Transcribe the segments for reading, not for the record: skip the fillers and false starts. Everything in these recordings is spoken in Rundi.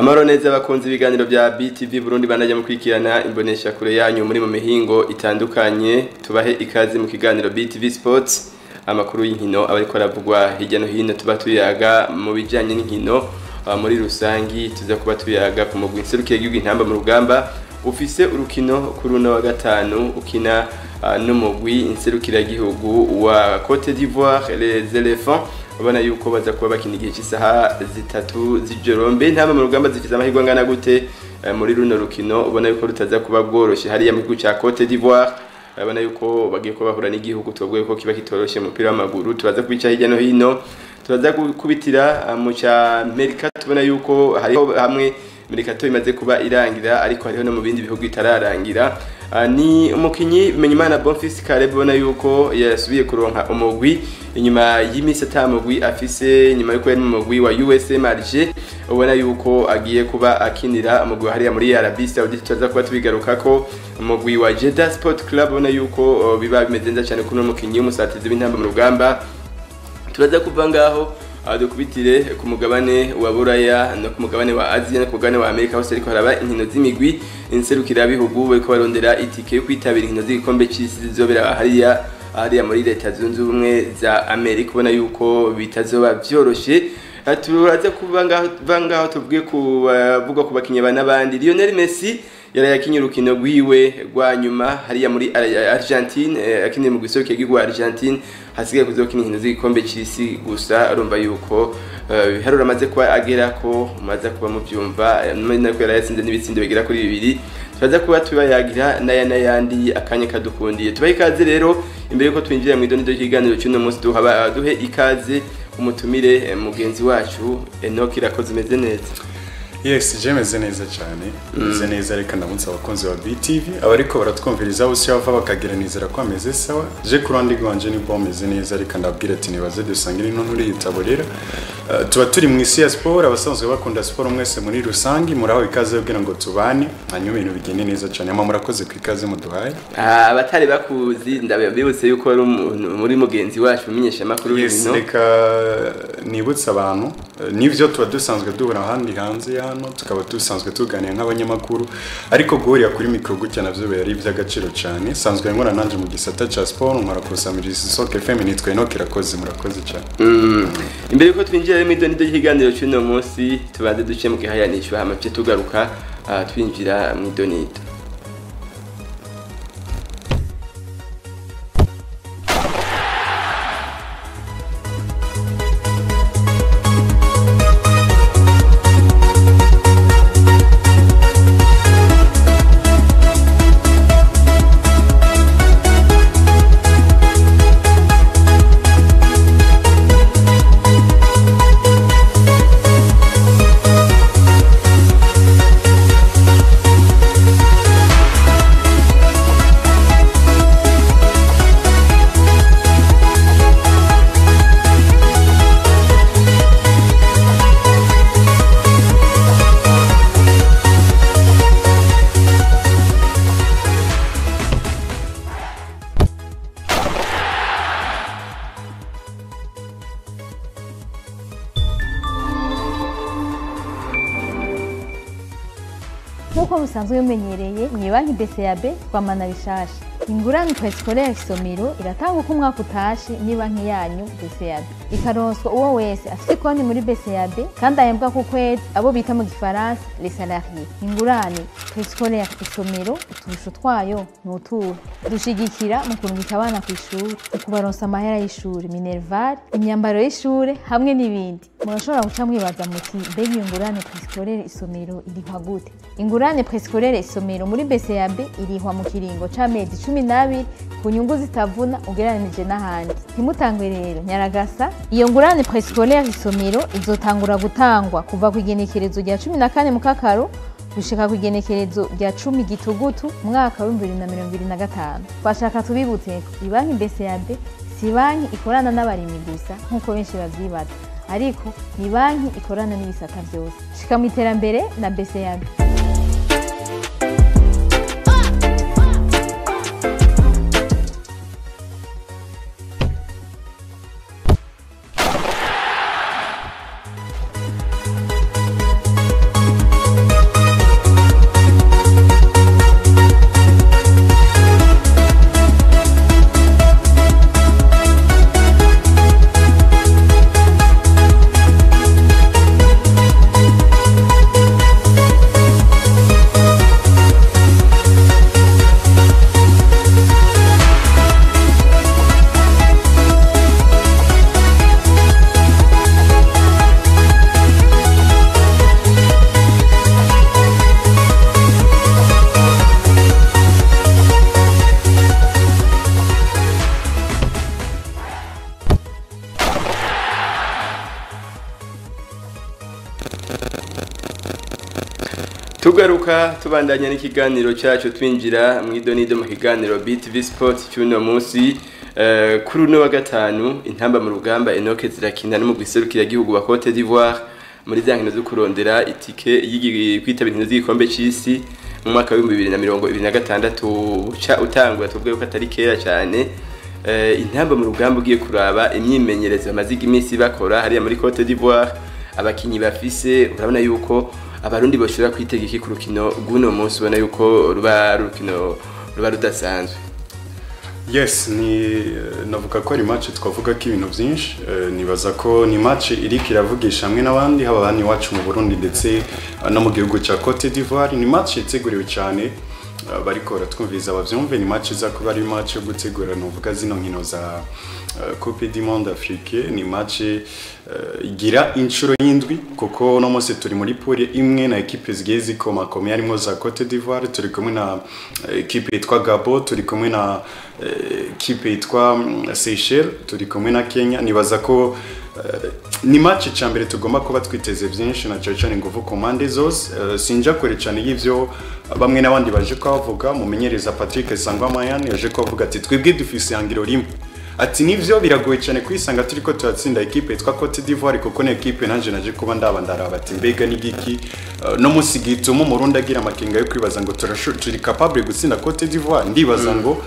Amaro neza bakunze ibiganiro bya BTV Burundi bandajya mukurikirana imbonesha kure yanyu muri mu mihingo itandukanye tubahe ikaze mu kiganiro BTV Sports amakuru y'inkino abariko aravugwa hirya no hino tuba tuyaga mu bijanye n'inkino muri rusangi tuza kuba tuyaga ku mugwi nserukiye y'igihugu intamba mu rugamba ufise urukino kuri uno wa gatanu ukina n'umugwi nserukira y'igihugu wa Côte d'Ivoire les éléphants ubona yuko baza kuba bakina igihe cy'isaha 3 z'ijorombe ntamba mu rugamba zifite amahirwe angana gute muri runo rukino ubona yuko rutaza kuba bworoshe hariya mu gihugu cya Côte d'Ivoire abana yuko bagiye ko bahura n'igihugu twabwiye ko kiba kitoroshe mu mupira w'amaguru tubaza kubica hirya no hino tubaza kubitira mu cya Amerika tubona yuko hariho hamwe Amerika imaze kuba irangira ariko hariho no mu bindi bihugu itararangira ni umukinyi Bimenyimana Bonfils Caleb ubona yuko yasubiye kuronka umugwi inyuma y'imisi atamugwi afise nyuma yuko yari mu mugwi wa USM Alger ubona yuko agiye kuba akinira umugwi hariya muri Arabie Saoudite tuza kuba tubigarukako umugwi wa Jeddah Sport Club ubona yuko biba bimeze neza cyane kuno mukinyi w'umusatizi w'intamba mu rugamba turaza kuva ngaho dukubitire ku mugabane wa Buraya no ku mugabane wa Asia no ku mugabane wa Amerika hose ariko haraba inkino z'imigwi inserukira bihugu bariko barondera itike yo kwitabira inkino z'igikombe cy'isi zizobera hariya muri Leta Zunze Ubumwe za Amerika ubona yuko bitazoba byoroshe turaza kuva ngaho tuvuge kuvuga ku bakinyi n'abandi Lionel Messi yarayakinye urukino rwiwe rwa nyuma hariya muri Argentine akinye mu gisoke gihugu Argentine hasigaye kuzokina inkino z'igikombe cy'isi gusa arumva yuko biharura amaze kuba agera ko maze kuba mu byumva nako yarayatsinze n'ibitsindo bigera kuri 2 turaza kuba tubayagira n'ayandi akanya kadukundiye tubahe ikaze rero imbere yuko twinjira mu idonido y'ikiganiro cy'uno munsi duhe ikaze umutumire mugenzi wacu Enoch Irakoze meze neza. Yes, jemeze neza cyane. Meze neza reka ndamutse abakunzi wa BTV abariko baratwumviriza bose bava bakageranizera ko ameze sawa. Je kurandi gwanje ni bomeze neza reka ndabwira ati nibaze dusangira ino nturi yitaborera. Tuba turi mu isi ya sport abasanzwe bakunda sport mwese muri rusangi muraho ikaze kugira ngo tubane hanyuma ibintu bigende neza cyane ama murakoze ku ikaze muduhaye. Abatari bakuzi ndabibutse yuko ari muri mugenzi wacu umenyesha makuru y'ibintu. Reka nibutse abantu nivyo tuba dusanzwe duhura ahandi hanze hano tukaba dusanzwe tuganira nk'abanyamakuru ariko guhurira kuri micro gutya navyo bari ivy'agaciro cyane sanzwe nkora nanje mu gisata ca sport nkora kusamiriza Soke FM nitwe Enoch Irakoze murakoze cyane. Imbere yuko twinjira mu idonido y'ikiganiro cy'uno munsi tubanze duce mu gihayanisho hamwe tugaruka twinjira mu idonido. Nkuko musanzwe mumenyereye mu banki BCAB twamana bishasha ingurane prescolaire Isomero iratanga uko umwaka utashe ni banki yanyu BCAB ikaronswa uwo wese afite konti muri BCAB kandi ahembwa ku kwezi abo bita mu gifaransa les salariés ingurane prescolaire Isomero uturusho twayo n'utuhe dushigikira mu kurungika abana ku ishuri ukubaronsa amahera y'ishuri minerval imyambaro y'ishuri hamwe n'ibindi murashobora guca mwibaza muti mbega ingurane prescolaire Isomero irihwa gute ingurane prescolaire Isomero muri BCAB irihwa mu kiringo c'amezi 12 ku nyungu zitavuna ugereranije n'ahandi ntimutangwe rero nyaragasa iyo ngurane prescolaire Isomero izotangura gutangwa kuva ku igenekerezo rya 14 mu kakaro gushika ku igenekerezo rya 10 gitugutu mwaka wa 2025 bashaka tubibutse ibanki BCAB si banki ikorana n'abarimyi gusa nkuko benshi bazibata ariko ni banki ikorana n'ibisata byose shika mu iterambere na BCAB. turagaruka tubandanya n'ikiganiro cyacu twinjira mu idonido mu kiganiro BTV Sport cy'uno munsi kuri uno wa gatanu intamba mu rugamba Enoke zirakina no mu giserukira gihugu wa Cote d'Ivoire muri zankino zo kurondera itike kwitabira inkino z'igikombe cy'isi mu mwaka wa 2026 cha utangwa tubwe ko atari kera cyane. Intamba mu rugamba ugiye kuraba imyimenyerezo amaziga iminsi bakora hariya muri Cote d'Ivoire abakinyi bafise urabona yuko abarundi bashobora kwitega iki ku rukino rw'uno munsi ubona yuko ruba rudasanzwe. Yes, navuga ko ari match twavuga ko ibintu byinshi nibaza ko ni match iri kiravugisha hamwe n'abandi haba bani wacu mu Burundi ndetse no mu gihugu cya Cote d'Ivoire. Ni match iteguriwe cyane bariko ratwumviriza abavyumve. Ni match za kuba ari match yo gutegura novuga zino nkino za Coupe du Monde Afrique. Ni match igira inshuro y'indwi kuko no munsi turi muri poule imwe na equipe zigiye zikomakomeye harimo za Cote d'Ivoire, turi kumwe na equipe yitwa Gabon, turi kumwe na equipe yitwa Seychelles, turi kumwe na Kenya. Nibaza ko ni match cyambere tugomba kuba twiteze byinshi na cyane nguvu komande zose. Sinja kure cyane y'ivyo bamwe n'abandi baje kwavuga. Mumenyereza Patrick Sangwamayane yaje kwavuga ati twebwe dufise hangiro rimwe, ati nivyo biragoye cyane kwisanga turiko turatsinda equipe yitwa Cote d'Ivoire kuko ne equipe naje kuba ndaraba ati mbega ni giki no musigito mu Murundi agira amakenga yo kwibaza ngo turi capable gutsinda Cote d'Ivoire. Ndibaza ngo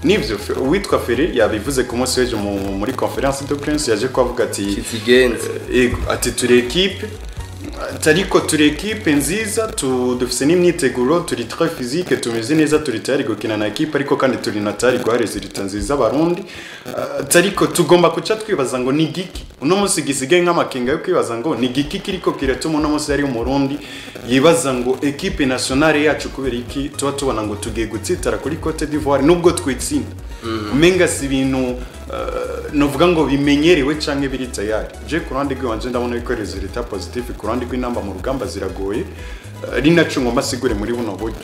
nivyo witwa Ferre yabivuze ku munsi w'ejo muri conference de presse yaje kwavuga ati ego ati turi equipe tariko turi equipe nziza dufise n'imyiteguro, turi très physique, tumeze neza, turi tayari gukina na equipe ariko kandi turi na tayari guha resultat nziza abarundi. Tariko tugomba kuca twibaza ngo ni giki uno munsi gisigaye nk'amakenga yo kwibaza ngo ni giki kiriko kiratuma uno munsi ari umurundi yibaza ngo equipe nationale yacu kubera iki tuba tubona ngo tugiye gutsitara kuri Cote d'Ivoire nubwo twitsinda. Umenga si ibintu novuga ngo bimenyerewe canke biri tayari. Je kurandi gwanje ndabona ko resultat positive kurandi gw'inamba mu rugamba ziragoye rinacu ngomba sigure muri buno buryo.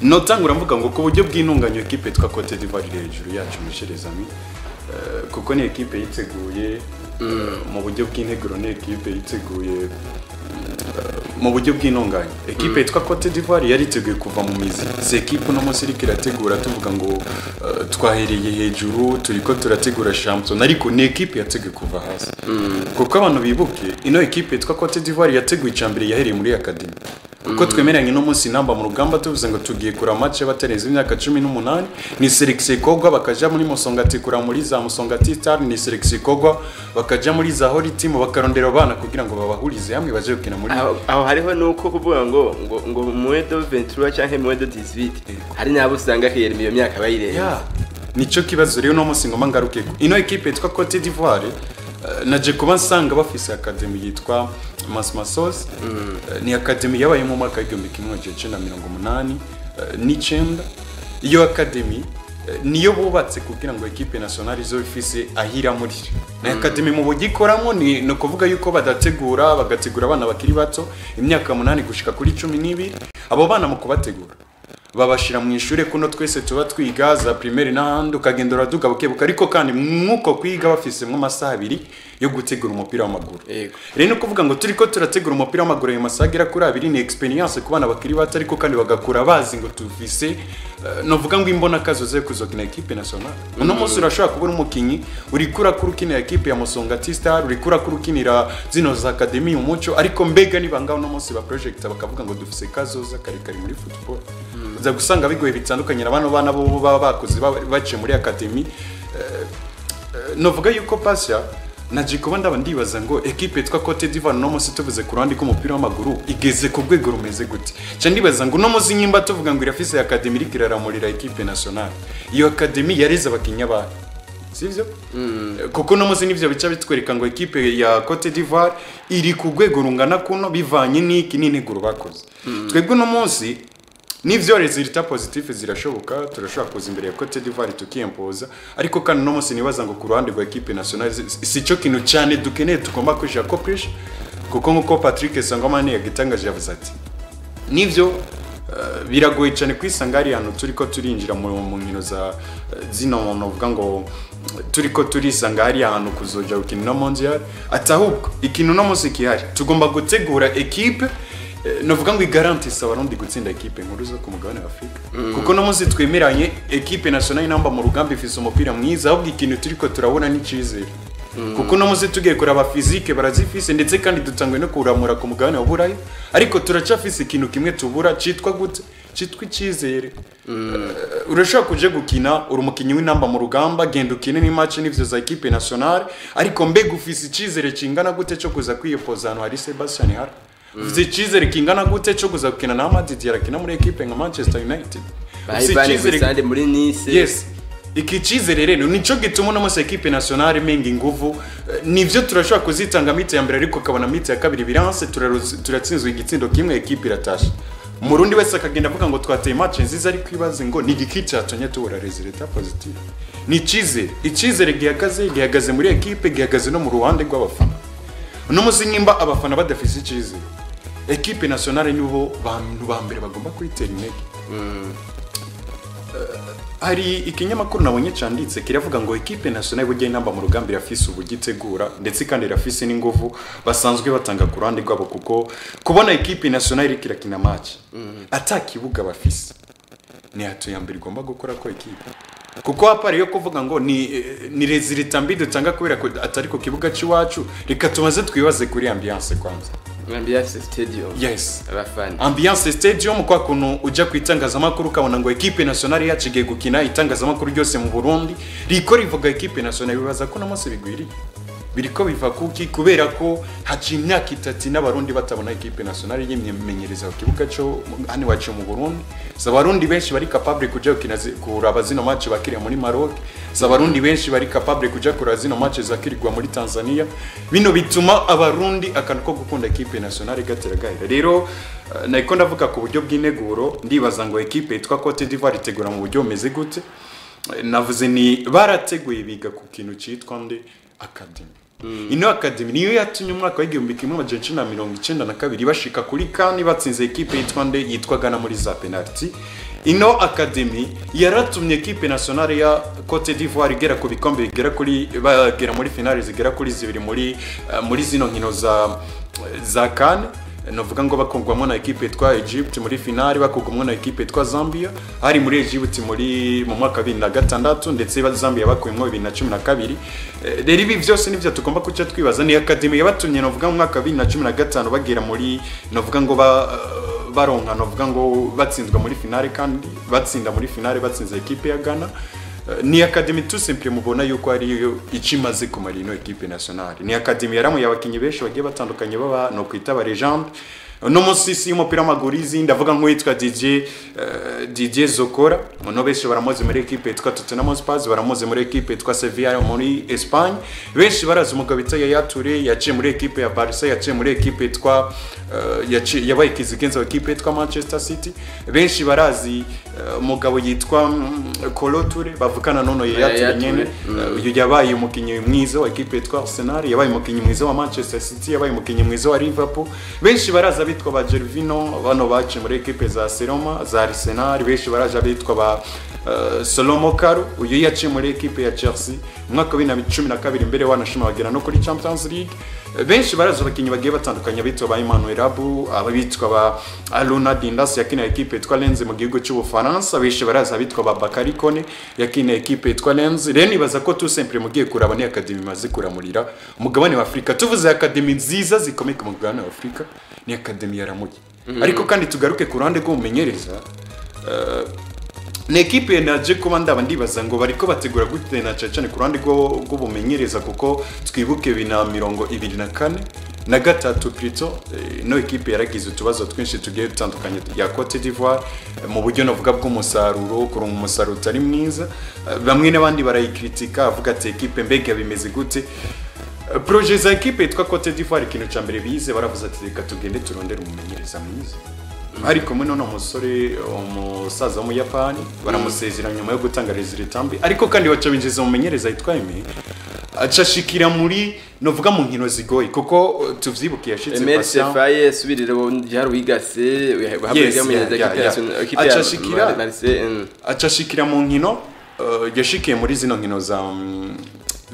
Notangura mvuga ngo ku buryo bw'intunganyo equipe twa Cote d'Ivoire hejuru yacu misherezami kuko ni equipe yiteguye mu buryo bw'integuro, ni equipe yiteguye mu buryo bw'intunganyo. Equipe yitwa Cote d'Ivoire yariteguye kuva mu mizi. Se equipe no munsi iri kirategura tuvuga ngo twahereye hejuru turiko turategura champion ariko ni equipe yateguye kuva hasi. Kuko abantu bibuke ino equipe yitwa Cote d'Ivoire yateguye icambere yahereye muri academy. Kuko twemeranye no munsi namba mu rugamba tuvuze ngo tugiye kura match y'abatereze imyaka 18 ni selection kogwa bakaja muri Musongati kura muri za Musongati Star, ni selection kogwa bakaja muri za Holy Team bakarondera abana kugira ngo babahurize hamwe baje gukina muri aho hariho nuko kuvuga ngo mwedo 23 canke mwedo 18 hari nabo usanga kiyeri iyo myaka bayireye. Nico kibazo rero no munsi ngoma ngaruke ino equipe yitwa Cote d'Ivoire naje kuba nsanga bafise academy yitwa Masmasos. Ni academy yabaye mu mwaka w'igihumbi kimwe magana 1989. Iyo academy niyo bubatse kugira ngo equipe nationale izo ifise ahira muri na academy mu bugikoramo no kuvuga yuko bagategura abana bakiri bato imyaka 8 gushika kuri 12. Abo bana mu kubategura babashira mu ishure kuno twese tuba twiga za primaire n'ahandi ukagendora duga bukebuka ariko kandi mwuko kwiga bafise mu masaha 2 yo gutegura umupira w'amaguru. Rero no kuvuga ngo turiko turategura umupira w'amaguru mu masaha gira kuri 2 ni experience ku bana bakiri bato ariko kandi bagakura bazi ngo tufise novuga ngo imbona kazo ze kuzokina equipe nationale. Uno munsi urashobora kubona umukinyi urikura kurukina equipe ya Musongati Star, urikura kurukinira zino za academy umuco ariko mbega nibanga uno munsi ba project bakavuga ngo dufise kazoza kari muri football. Uza gusanga bigoye bitandukanye nabano bana bo baba bakoze bace muri academy. Novuga yuko Pasha naje kuba ndibaza ngo equipe yitwa Cote d'Ivoire no munsi tuvuze ku ruhande rw'umupira w'amaguru igeze ku rwego rumeze gute. Cyo ndibaza ngo no munsi nyimba tuvuga ngo irafise academy iri kiraramurira equipe nationale. Iyo academy yareze abakinya ba sivyo kuko no munsi nivyo bica bitwereka ngo equipe ya Cote d'Ivoire iri ku rwego rungana kuno bivanye n'iki n'integuro bakoze. Twebwe no munsi nivyo resultat positive zirashoboka, turashobora kuza imbere ya Cote d'Ivoire tukiyempoza ariko kandi no munsi nibaza ngo ku ruhande rwa equipe nationale sico kintu cyane dukeneye tugomba kwisha accomplish kuko nkuko Patrick Sangomane yagitangaje yavuze ati nivyo biragoye cyane kwisanga ari hano turiko turinjira mu nkino za zino novuga ngo turiko turisanga hari hano kuzoja gukina mondial atahubwo ikintu no munsi kihari tugomba gutegura equipe novuga ngo igarantisa abarundi gutsinda equipe nkuru zo ku mugabane wa Afrika kuko no munsi twemeranye equipe nationale namba mu rugamba ifise umupira mwiza ahubwo ikintu turiko turabona ni cizere kuko no munsi tugiye kuraba physique barazifise ndetse kandi dutangwe no kuramura ku mugabane wa Burayi ariko turacafise ikintu kimwe tubura citwa gute citwa icizere urashaka kuje gukina uri umukinyi w'inamba mu rugamba genda ukine ni match n'ivyo za equipe nationale ariko mbega ufise icizere kingana gute cyo kuza kwiyopoza hano hari Sebastian Hara ufise icizere kingana gute cyo kuza gukina na Ahmad Diarra kina muri equipe nka Manchester United ufise muri Nice yes iki cizere rero nico gituma no mose equipe nationale menga inguvu nivyo turashobora kuzitanga mite ya mbere ariko kabona mite ya kabiri bilance turatsinzwe igitsindo kimwe equipe iratasha Murundi wese akagenda avuga ngo twateye match nziza ari kwibaze ngo ni giki cyatonye tubura resultat positive ni icizere gihagaze muri equipe gihagaze no mu ruhande rw'abafana no muzi nimba abafana badafise icizere equipe nationale nibo bantu ba mbere bagomba kwitera intege hari ikinyamakuru nabonye canditse kiravuga ngo equipe nationale bugiye namba mu rugamba irafise ubugitegura ndetse kandi irafise n'inguvu basanzwe batanga ku ruhande rwabo kuko kubona equipe nationale ikirakina match atakibuga bafise ni hato ya mbere igomba gukora ko equipe kuko apari yo kuvuga ngo ni resultat mbi dutanga kubera ko atari ko kibuga ciwacu reka tumaze twibaze kuri ambiance kwanza Ambiance Stadium. Yes. Abafana. Ambiance Stadium kwa kuno uja kwitangazamakuru kabona ngo equipe nationale yacigiye gukina itangazamakuru ryose mu Burundi riko rivuga equipe nationale bibaza ko namose bigwiri biriko biva kuki kubera ko haci imyaka 3 n'abarundi batabona equipe nationale y'imyemenyereza ku kibuga cyo hano wacu mu Burundi z'abarundi benshi bari capable kuja gukina kuraba zino match bakiriye muri Maroc z'abarundi benshi bari capable kuja kuraba zino match zakirirwa muri Tanzania bino bituma abarundi akantu ko gukunda equipe nationale gatera gaira rero nayiko ndavuga ku buryo bw'ineguro ndibaza ngo equipe yitwa Cote d'Ivoire itegura mu buryo meze gute navuze ni barateguye biga ku kintu citwa nde academy ino academy niyo yatumye umwaka wa 1992 bashika kuri kani batsinze equipe yitwa Ghana muri za penalty ino academy yaratumye equipe nationale ya Cote d'Ivoire igera ku bikombe bagera muri finale zigera kuri zibiri muri zino nkino za CAN novuga ngo bakongwamo na equipe yitwa Egypt muri finale bakogwamo na equipe yitwa Zambia hari muri Egypt mu mwaka 2006 ndetse Zambia bakuyemo 2012 rero ibi byose nivyo tugomba kuca twibaza ni academy yabatumye novuga mu mwaka 2015 bagera muri novuga ngo baronka novuga ngo batsinzwa muri finale kandi batsinda muri finale batsinze equipe ya Ghana ni academy tout simple mubona yuko ari ikimaze ku marino equipe nationale ni academy yaramuye abakinyi benshi bagiye batandukanye baba no kwitaba legend no musisi y'umupira w'amaguru ndavuga ngo yitwa DJ Zokora no benshi baramuzi muri equipe yitwa Tottenham Hotspur baramuzi muri equipe yitwa Sevilla muri Espagne benshi barazi umugabo Yaya Toure yaciye muri equipe ya Barca yaciye muri equipe yitwa yabaye kizigenza equipe yitwa Manchester City benshi barazi umugabo yitwa Kolo Toure bavukana nono Yaya Toure nyene uyu yabaye umukinyi mwiza wa equipe yitwa Arsenal yabaye umukinyi mwiza wa Manchester City yabaye umukinyi mwiza wa Liverpool benshi baraza bitwa ba Gervinho bano baci muri equipe za Roma za Arsenal benshi baraje bitwa ba Solomo Karu uyu yaciye muri equipe ya Chelsea mwaka wa 2012 imbere wanashima bagera no kuri Champions League benshi baraza abakinyi bagiye batandukanye bitwa ba Emmanuel Abu abitwa ba Aluna Dindas yakina equipe yitwa Lens mu gihugu cy'Ubufaransa benshi baraza bitwa ba Bakary Kone yakina equipe yitwa Lens rero nibaza ko tout simple mugiye kuraba ni academy maze kuramurira umugabane wa Afrika tuvuze academy nziza zikomeye ku mugabane wa Afrika ni academy yaramuye ariko kandi tugaruke ku ruhande rw'umumenyereza ne equipe naje kuba ndaba ndibaza ngo bariko bategura gute na cyane ku ruhande rw'ubumenyereza kuko twibuke 2024 na gatatu plutôt no equipe yaragize utubazo twinshi tugiye dutandukanye ya Cote d'Ivoire mu buryo navuga bw'umusaruro kuronka umusaruro utari mwiza bamwe n'abandi barayikritika avuga ati equipe mbega bimeze gute projet za equipe yitwa Cote d'Ivoire ikintu ca mbere bize baravuze ati reka tugende turondera umumenyereza mwiza ariko mwe none umusore umusaza mu Yapani baramusezera nyuma yo gutanga resultat mbi ariko kandi baca binjiza umumenyereza yitwa Emi acashikira muri novuga mu nkino zigoye kuko tuvyibuke yashitse patient MCFA subirire byari wigase habye umumenyereza acashikira mu nkino yashikiye muri zino nkino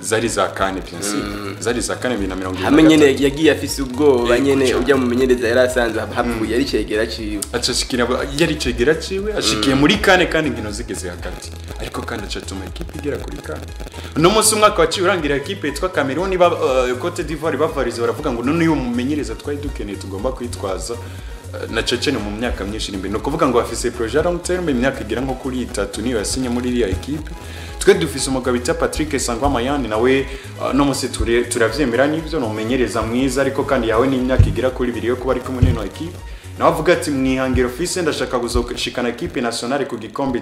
zari za kane byinshi zari za kane 2020 hamwe nyene yagiye afise ubwoba nyene ujya mu menyereza yarasanzwe hapfuye yari cegera ciwe acashikira yari cegera ciwe ashikiye muri kane kandi nkino zigeze hagati ariko kandi acatuma equipe igera kuri kane no munsi umwaka waciye urangira equipe yitwa Cameroon Cote d'Ivoire bavarize baravuga ngo none uyu mumenyereza twari dukeneye tugomba kwitwaza na Chechene mu myaka myinshi imbere no kuvuga ngo bafise projet long term imyaka igera nko kuri 3 niyo yasinye muri iriya equipe twe dufise umugabo bita Patrick Sangwamayani nawe no musi turavyemera n'ivyo no menyereza mwiza ariko kandi yawe n'imyaka igera kuri 2 yo kuba ari kumwe n'ino equipe nawe avuga ati mwihangiro office ndashaka kuzoshikana equipe nationale ku gikombe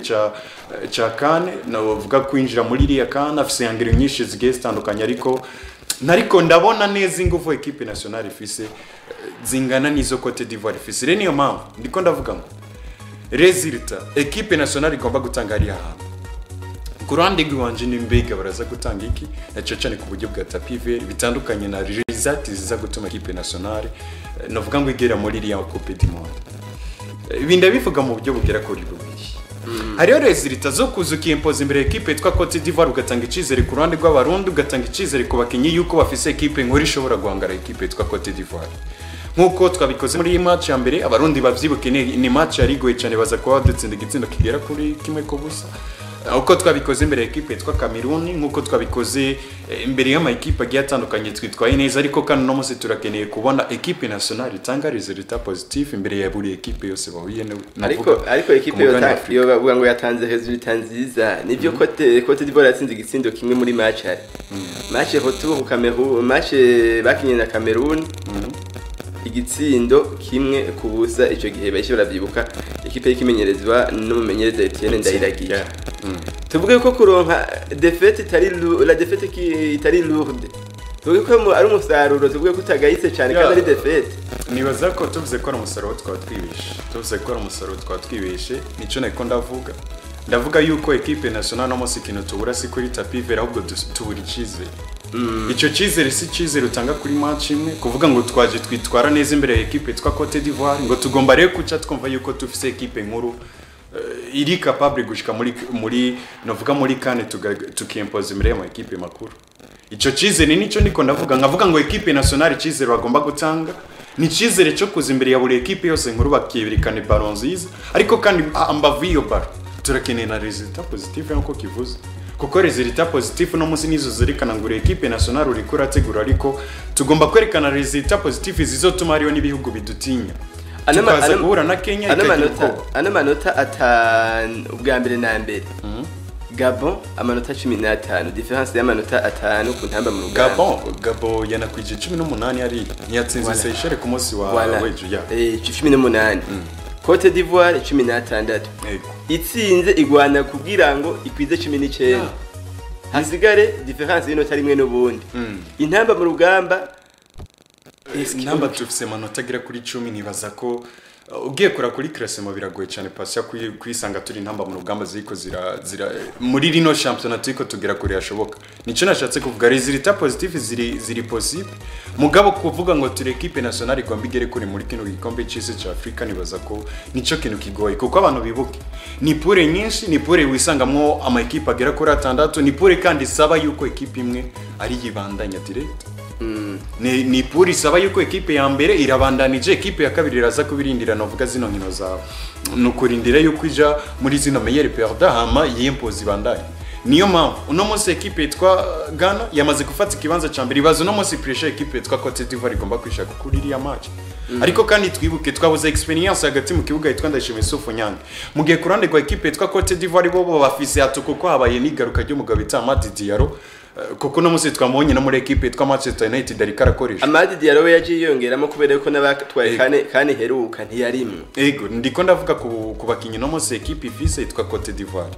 ca kane no vuga kwinjira muri iriya kana afise ihangiro nyinshi zigiye zitandukanye ariko ndabona neza ingufu equipe nationale ifise zingana nizo Cote d'Ivoire ifise rero niyo mpamvu ndiko ndavuga ngo resultat equipe nationale igomba gutanga ari ahantu kurande gwanje n'imbega baraza gutanga iki cyane ku buryo bwa tapis vert bitandukanye na result ziza gutuma equipe nationale novuga ngo igera muri iriya Coupe du Monde ibinda bivuga mu buryo bugera kuri bubiri hariyo resultat zo kuzuka impoza imbere equipe yitwa Cote d'Ivoire ugatanga icizere ku ruhande rw'abarundi ugatanga icizere ku bakinyi yuko bafise equipe nkuru ishobora guhangara equipe yitwa Cote d'Ivoire nkuko twabikoze muri iyi match ya mbere abarundi bavyibuke ni match yari goye cyane baza kuba dutsinda igitsindo kigera kuri kimwe ko busa uko twabikoze imbere equipe yitwa Cameroon nkuko twabikoze imbere y'ama equipe agiye atandukanye twitwaye neza ariko kandi no munsi turakeneye kubona equipe nationale itanga resultat positif imbere ya buri equipe yose bahuye ariko equipe yo bavuga ngo yatanze resultat nziza nivyo Cote d'Ivoire yatsinze igitsindo kimwe muri match hari match retour Cameroon match bakinye na Cameroon igitsindo kimwe kubusa ico gihe bayishi baravyibuka equipe y'ikimenyerezwa n'umumenyereza Etienne Ndayiragiye tuvuge ko kuronka defete la defete qui itari lourde tuvuge ko ari umusaruro tuvuge ko utagayitse cyane kandi ari defete nibaza ko tuvuze ko ari umusaruro twatwibeshe nico nako ndavuga yuko equipe nationale no musi kintu tubura si kuri tapis vert ahubwo tubura icizere ico cizere si cizere utanga kuri match imwe kuvuga ngo twaje twitwara neza imbere ya equipe twa Cote d'Ivoire ngo tugomba rero kuca twumva yuko tufise equipe nkuru iri capable gushika muri novuga muri kane tukimpoza imbere ya equipe makuru ico cizere nico niko nkavuga ngo equipe nationale cizere bagomba gutanga ni cizere cyo kuza imbere ya buri equipe yose nkuru bakibirikane ballon nziza ariko kandi ambavu iyo ballon turakeneye na resultat positif nko kivuze kuko resultat positif no musi nizo zirikana ngo equipe nationale uri kurategura ariko tugomba kwerekana resultat positif zizotuma ariyo n'ibihugu bidutinya tukaza guhura na Kenya ana manota atanu ubwa mbere na mbere Gabon amanota 15 difference y'amanota 5 ku ntamba mu rugamba Gabon yanakwije 18 ari ntiyatsinze Seychelles ku munsi wa weju ya 18 Cote d'Ivoire 16 itsinze igwana kugira ngo ikwize 19 hasigare difference y'inota rimwe n'ubundi intamba mu rugamba intamba tufise manota agira kuri 10 nibaza ko ugiye kura kuri classement biragoye cyane pasya kwisanga turi intamba mu rugamba ziko zira muri rino championnat turiko tugera kuri yashoboka nico nashatse kuvuga resultat positif ziri possible mugabo kuvuga ngo turi equipe nationale igomba igere kuri muri kino gikombe cy'isi cya Afrika nibaza ko nico kintu kigoye kuko abantu bibuke ni pure nyinshi ni pure wisangamwo ama equipe agera kuri 6 ni pure kandi saba yuko equipe imwe ari yibandanya direct ni puri saba yuko equipe ya mbere irabandanije equipe ya kabiri iraza kubirindira novuga zino nkino zawe nukurindira yuko ija muri zino meilleure perdant hama yimpoza ibandanye niyo mpamvu uno munsi equipe yitwa Ghana yamaze gufata ikibanza ca mbere ibazo uno munsi pressure equipe yitwa Cote d'Ivoire igomba kwishaka kuri iriya match ariko kandi twibuke twabuze experience hagati mu kibuga yitwa Ndayishimiye Yusufu Nyange mugiye kurande kwa equipe yitwa Cote d'Ivoire bo bafise hatuko ko habaye nigaruka ryo mugabo bita Amadi Diallo kuko no musi twamubonye no muri equipe yitwa Manchester United ari karakoresha Amadi Diallo we yagiye yongeramo kubera ko nabatwaye kane heruka ntiyarimwe ego ndiko ndavuga ku bakinyi no musi equipe ifise yitwa Cote d'Ivoire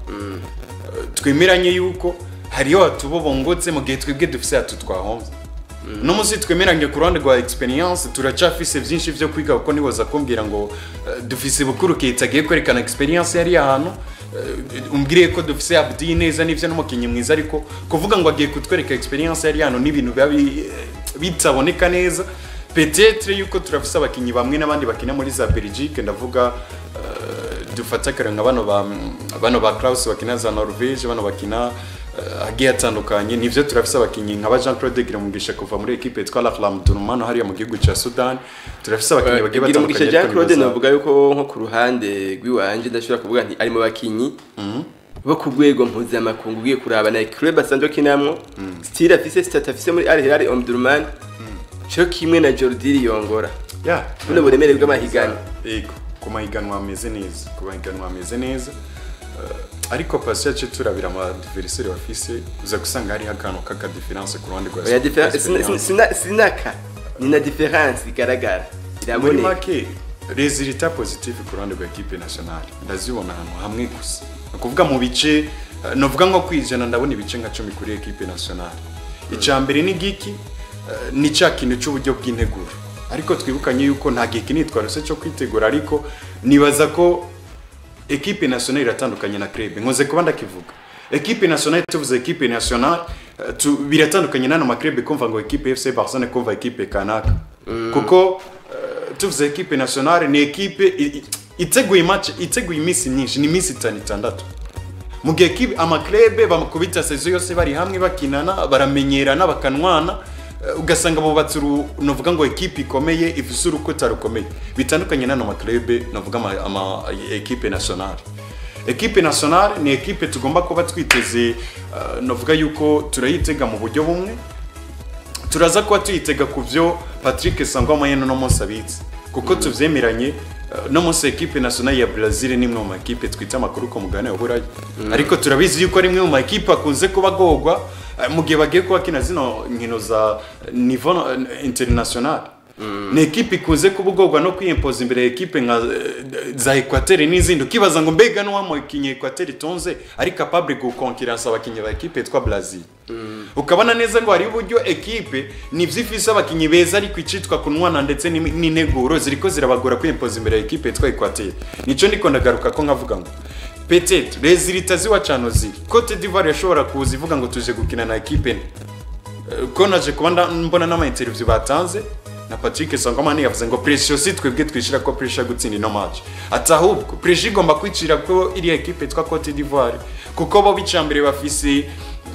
twemeranye yuko hariyo atubobongotse mu gihe twebwe dufise atutwahomze no musi twemeranye ku ruhande rwa experience turacafise byinshi byo kwiga kuko niboza kumbwira ngo dufise bukuru kitagiye kwerekana experience yari ahantu umbwiriye ko dufise Abdi neza n'ivyo n'umukinyi mwiza ariko kuvuga ngo agiye kutwereka experience yari hano n'ibintu bitaboneka neza peut-être yuko turafise abakinyi bamwe n'abandi bakina muri za Belgique ndavuga dufata karanga bano ba Klaus bakina za Norvège bano bakina agiye atandukanye nivyo turafise abakinyi nka Jean Claude Giramugisha kuva muri equipe yitwa La Flamme Tourmano hariya mu gihugu ca Sudan turafise abakinyi bagiye batandukanye Jean Claude navuga yuko nko ku ruhande rw'iwanje ndashobora kuvuga nti ari mu bakinyi bo ku rwego mpuzamakungu ugiye kuraba na club asanzwe kinamwo style afise stat afise muri Al Hilal Omdurman cyo kimwe na Jordi Yongora buno buremere bw'amahiganwa yego ku mahiganwa ameze neza ariko pasi yacu turabira ama adversaire bafise uza gusanga hari akantu kaka difference ku ruhande rwa ya difference sinaka ni na difference igaragara irabone make resultat positif ku ruhande rwa equipe nationale ndazibona hano hamwe gusa kuvuga mu bice novuga nko kwijana ndabona ibice nka 10 kuri equipe nationale icambere ni giki ni cya kintu cy'uburyo bw'integuro ariko twibukanye yuko nta gihe kinitwarose cyo kwitegura ariko nibaza ko equipe nationale iratandukanye na club nkoze kuba ndakivuga equipe nationale tuvuze equipe nationale biratandukanye nano ma club kumva ngo equipe FC Barcelone kumva equipe kanaka kuko tuvuze equipe nationale ni equipe iteguye match iteguye imisi myinshi ni imisi 6 mu gihe equipe ama club bamukubita saison yose bari hamwe bakinana baramenyerana bakanwana ugasanga bubatse novuga ngo equipe ikomeye ifise urukuta rukomeye bitandukanye nano ma club novuga ama equipe nationale ni equipe tugomba kuba twiteze novuga yuko turayitega mu buryo bumwe turaza kuba tuyitega kuvyo Patrick Sangwa Mayeno no Monsabitsi kuko tuvyemeranye no munsi equipe nationale ya Brazil ni mwe mu equipe twita amakuru ko mugane uburayi ariko turabizi yuko ari mwe mu equipe akunze kuba gogwa mu gihe bagiye kuba kina zino nkino za niveau international ni equipe ikunze kubugogwa no kwimpoza imbere equipe nka za Equateur n'izindi kibaza ngo mbega no wamo kinye Equateur tonze ari capable go concurrence abakinyi ba equipe twa Brazil ukabona neza ngo hari uburyo equipe nivyifisa abakinyi beza ari kwicitwa kunwana ndetse n'integuro ziriko zirabagora kwimpoza imbere equipe twa Equateur nico ndiko ndagaruka ko nkavuga ngo peut-être resultats ziwa cano ziri Cote d'Ivoire yashobora kuzivuga ngo tuje gukina na equipe ko naje kubanda mbona n'ama interview batanze na Patrick Sangomani yavuze ngo pressure si twebwe twishira ko pressure gutsinda ino match atahubwo pressure igomba kwicira ko iri equipe twa Cote d'Ivoire kuko bo bicambere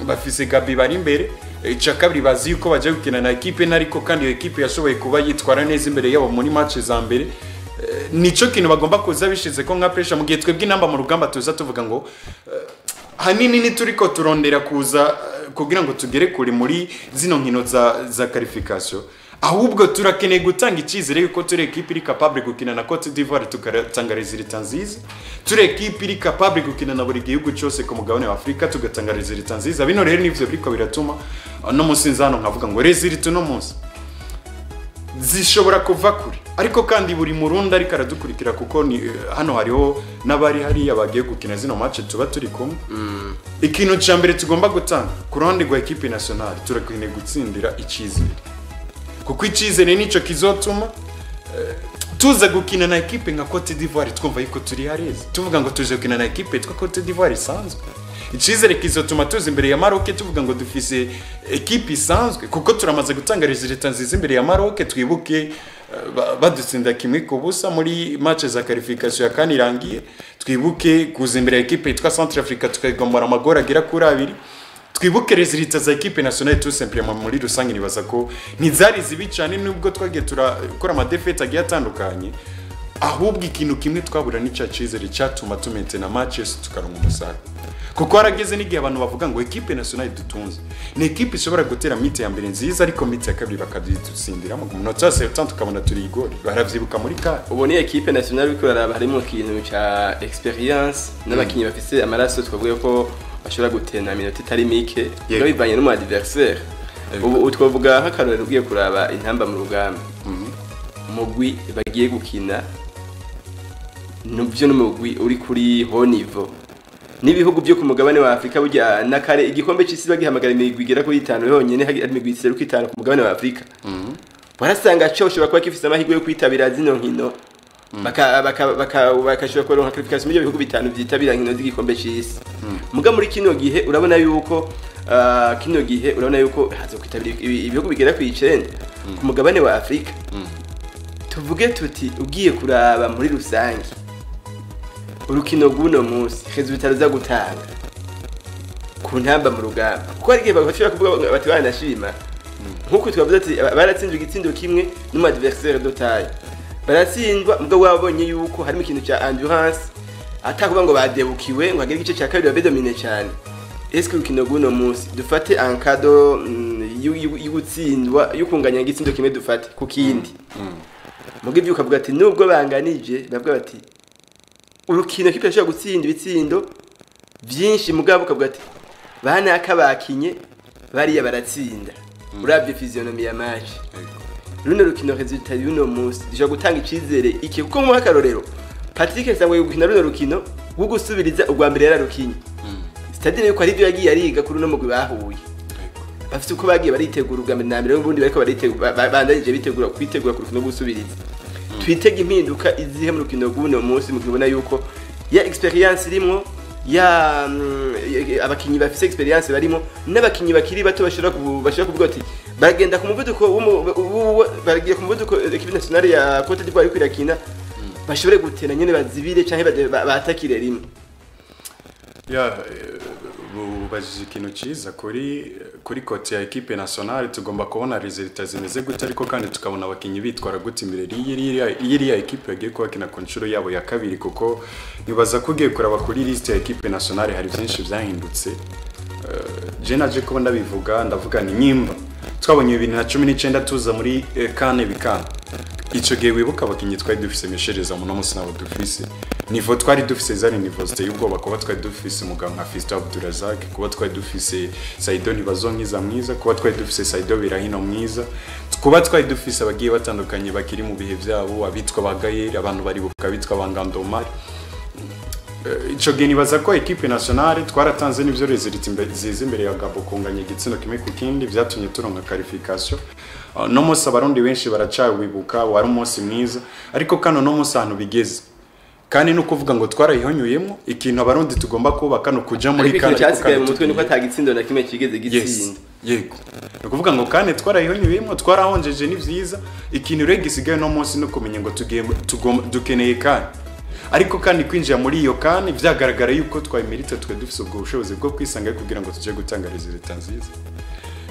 bafise Gabi bari imbere ica kabiri bazi yuko baje gukina na equipe nariko kandi equipe yashoboye kuba yitwara neza imbere yabo muri match za mbere nico kintu bagomba kuza bishize ko nka pressure mu gihe twebwe inamba mu rugamba tuza tuvuga ngo hanini ni turiko turondera kuza kugira ngo tugere kuri muri zino nkino za qualification ahubwo turakeneye gutanga ikizere yuko turi equipe iri capable gukina na Cote d'Ivoire tugatanga resultats nziza turi equipe iri capable gukina na buri gihugu cyose ku mugabane wa Afrika tugatanga resultats nziza bino rero nivyo biriko biratuma no munsi nzano nkavuga ngo resultats no munsi zishobora kuva kuri ariko kandi buri murundi ariko aradukurikira kuko ni hano hariho nabari hari abagiye gukina zino match tuba turi kumwe ikintu cyambere tugomba gutanga ku ruhande rwa equipe nationale turakwine gutsindira ikizere kuko ikizere nico kizotuma tuza gukina na equipe nka Cote d'Ivoire twumva yuko turi hareze tuvuga ngo tuje gukina na equipe twa Cote d'Ivoire isanzwe ikizere kizotuma tuza imbere ya Maroc tuvuga ngo dufise equipe isanzwe kuko turamaze gutanga resultats nziza imbere ya Maroc twibuke badutsinda kimwe ku busa muri match za qualification ya kane irangiye twibuke kuza imbere ya equipe yitwa Centrafrica tukagombora amagora agira kuri 2 twibuke resultats za equipe nationale tout simplement muri rusange nibaza ko ntizari zibi cyane nubwo twagiye turakora ama defeat agiye atandukanye ahubwo ikintu kimwe twabura n'icya cizere cyatuma tumentena matches tukaronka umusaruro kuko harageze n'igihe abantu bavuga ngo equipe nationale dutunze ni equipe ishobora gutera mite ya mbere nziza ariko mite ya kabiri bakadutsindira mu munota 70 tukabona turi igori baravyibuka muri ka ubone equipe nationale biko baraba harimo ikintu cya experience n'abakinyi bafise amaraso twavuye ko bashobora gutena minota itari mike no bivanye n'umu adversaire ubu twavuga nk'akarorero ugiye kuraba intamba mu rugamba mugwi bagiye gukina nubyo n'umugwi uri kuri haut niveau n'ibihugu byo ku mugabane wa Afrika burya nakare igikombe cy'isi bagihamagara imigwi igera kuri 5 yonyene hari imigwi iseruka 5 ku mugabane wa Afrika barasanga cyo ushobora kuba kifise amahirwe yo kwitabira zino nkino bakashobora kuronka qualification mu bihugu 5 byitabira nkino z'igikombe cy'isi muga muri kino gihe urabona yuko hazo kwitabira ibihugu bigera ku 9 ku mugabane wa Afrika tuvuge tuti ugiye kuraba muri rusange urukino guno munsi resultat za gutanga ku ntamba mu rugamba kuko ari gihe bashobora kuvuga bati banashima nkuko twavuze ati baratsinzwe igitsindo kimwe n'umu adversaire de taille baratsindwa mugabo wabonye yuko harimo ikintu cya endurance atakuba ngo badebukiwe ngo agire igice cya kabiri babedomine cyane est-ce que ukino guno munsi dufate en cadeau y'ugutsindwa y'ukunganya igitsindo kimwe dufate ku kindi mugo ibyo ukavuga ati nubwo banganije bavuga bati urukino kipe yashobora gutsinda ibitsindo byinshi mugabo ukavuga ati bana akabakinye bariya baratsinda urabye physionomie ya match runo rukino resultat y'uno munsi dishobora gutanga icizere iki kuko mu akarorero Patrick Sangwe gukina runo rukino wo gusubiriza urwa mbere yararukinye c'est-à-dire yuko ari byo yagiye ariga kuri no mugwi bahuye bafite uko bagiye baritegura urwa mbere na mbere n'ubundi bariko baritegura bandanyije bitegura kwitegura ku rukino gusubiriza twitega impinduka izihe mu rukino guno munsi mukibona yuko ya experience irimo ya abakinyi bafise experience barimo n'abakinyi bakiri bato bashira kuvuga ati bagenda ku muvuduko bagiye ku muvuduko equipe nationale ya Cote d'Ivoire iko irakina bashobore gutena nyene bazibire canke batakire rimwe ya ubajije ikintu cyiza kuri kote ya equipe nationale tugomba kubona resultats zimeze gute ariko kandi tukabona abakinyi bitwara gute imbere iriya equipe yagiye kubakina ku nshuro yabo ya kabiri kuko nibaza ko ugiye kuraba kuri liste ya equipe nationale hari byinshi byahindutse je naje ko ndabivuga ndavuga ni nyimba twabonye 2019 tuza muri kane bikana ico gihe wibuka abakinyi twari dufise meshereza mu nomusi nabo dufise nivo twari dufise zari nivo ziteye ubwoba kuba twari dufise umugabo nka Fiston Abdurazak kuba twari dufise Saido Nibazonkiza mwiza kuba twari dufise Saido Birahino mwiza kuba twari dufise abagiye batandukanye bakiri mu bihe byabo abitwa bagayeri abantu bari buka bitwa bangandomari ico gihe nibaza ko equipe nationale twaratanze n'ivyo resultat imbere ya Gabo kunganya igitsino kimwe ku kindi byatumye turonka qualification no munsi abarundi benshi baracawibuka wari umunsi mwiza ariko kano no munsi ahantu bigeze kandi no kuvuga ngo twarayihonyuyemo ikintu abarundi tugomba kubaka no kuja muri kandi cyasigaye mu mutwe niko atagitsindo na kimwe kigeze gitsinda yego no kuvuga ngo kandi twarayihonyuyemo twarahonjeje ni vyiza ikintu rege gisigaye no munsi no kumenya ngo dukeneye kandi ariko kandi kwinjira muri iyo kandi vyagaragara yuko twayimerite twe dufise ubwo bushobozi bwo kwisanga kugira ngo tuje gutanga resultat nziza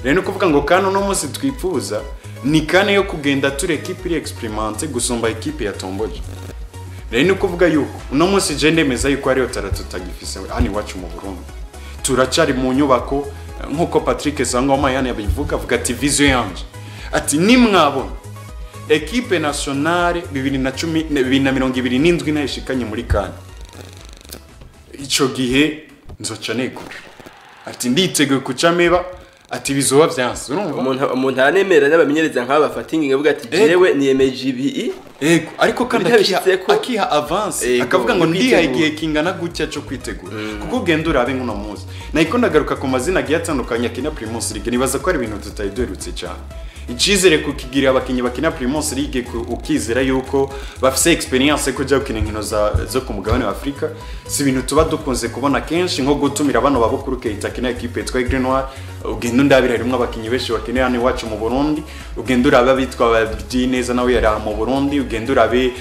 rero kuvuga ngo kano no munsi twipfuza ni kane yo kugenda ture equipe iri experimente gusumba equipe ya Tomboje rero kuvuga yuko uno munsi je ndemeza yuko ari yotaratu tagifise ani wacu mu Burundi turacari mu nyubako nkuko Patrick Sangoma yani abivuga avuga ati vision yanje ati nimwabona equipe nationale 2027 nayishikanye muri kane ico gihe nzoca negura ati nditeguye kucameba ati bizoba byanse urumva umuntu anemera n'abamenyereza nk'aba bafatinga ngavuga ati jewe niyemeje ibi ego ariko kandi akiha avance akavuga ngo ndiha igihe kingana gutya cyo kwitegura kuko ugenda urabe nkuno munsi nayiko ndagaruka ku mazina agiye atandukanye akina Primus League nibaza ko ari ibintu tutayiderutse cyane icizere kukigira abakinyi bakina Primus League ukizera yuko bafise experience ko jya gukina inkino zo ku mugabane wa Afrika si ibintu tuba dukunze kubona kenshi nko gutumira abana babukuru Keita kina equipe yitwa Aigle Noir ugenda ndabira rimwe abakinyi benshi bakeneye hano iwacu mu Burundi ugenda urabe bitwa babyi neza nawe yari mu Burundi ugenda urabe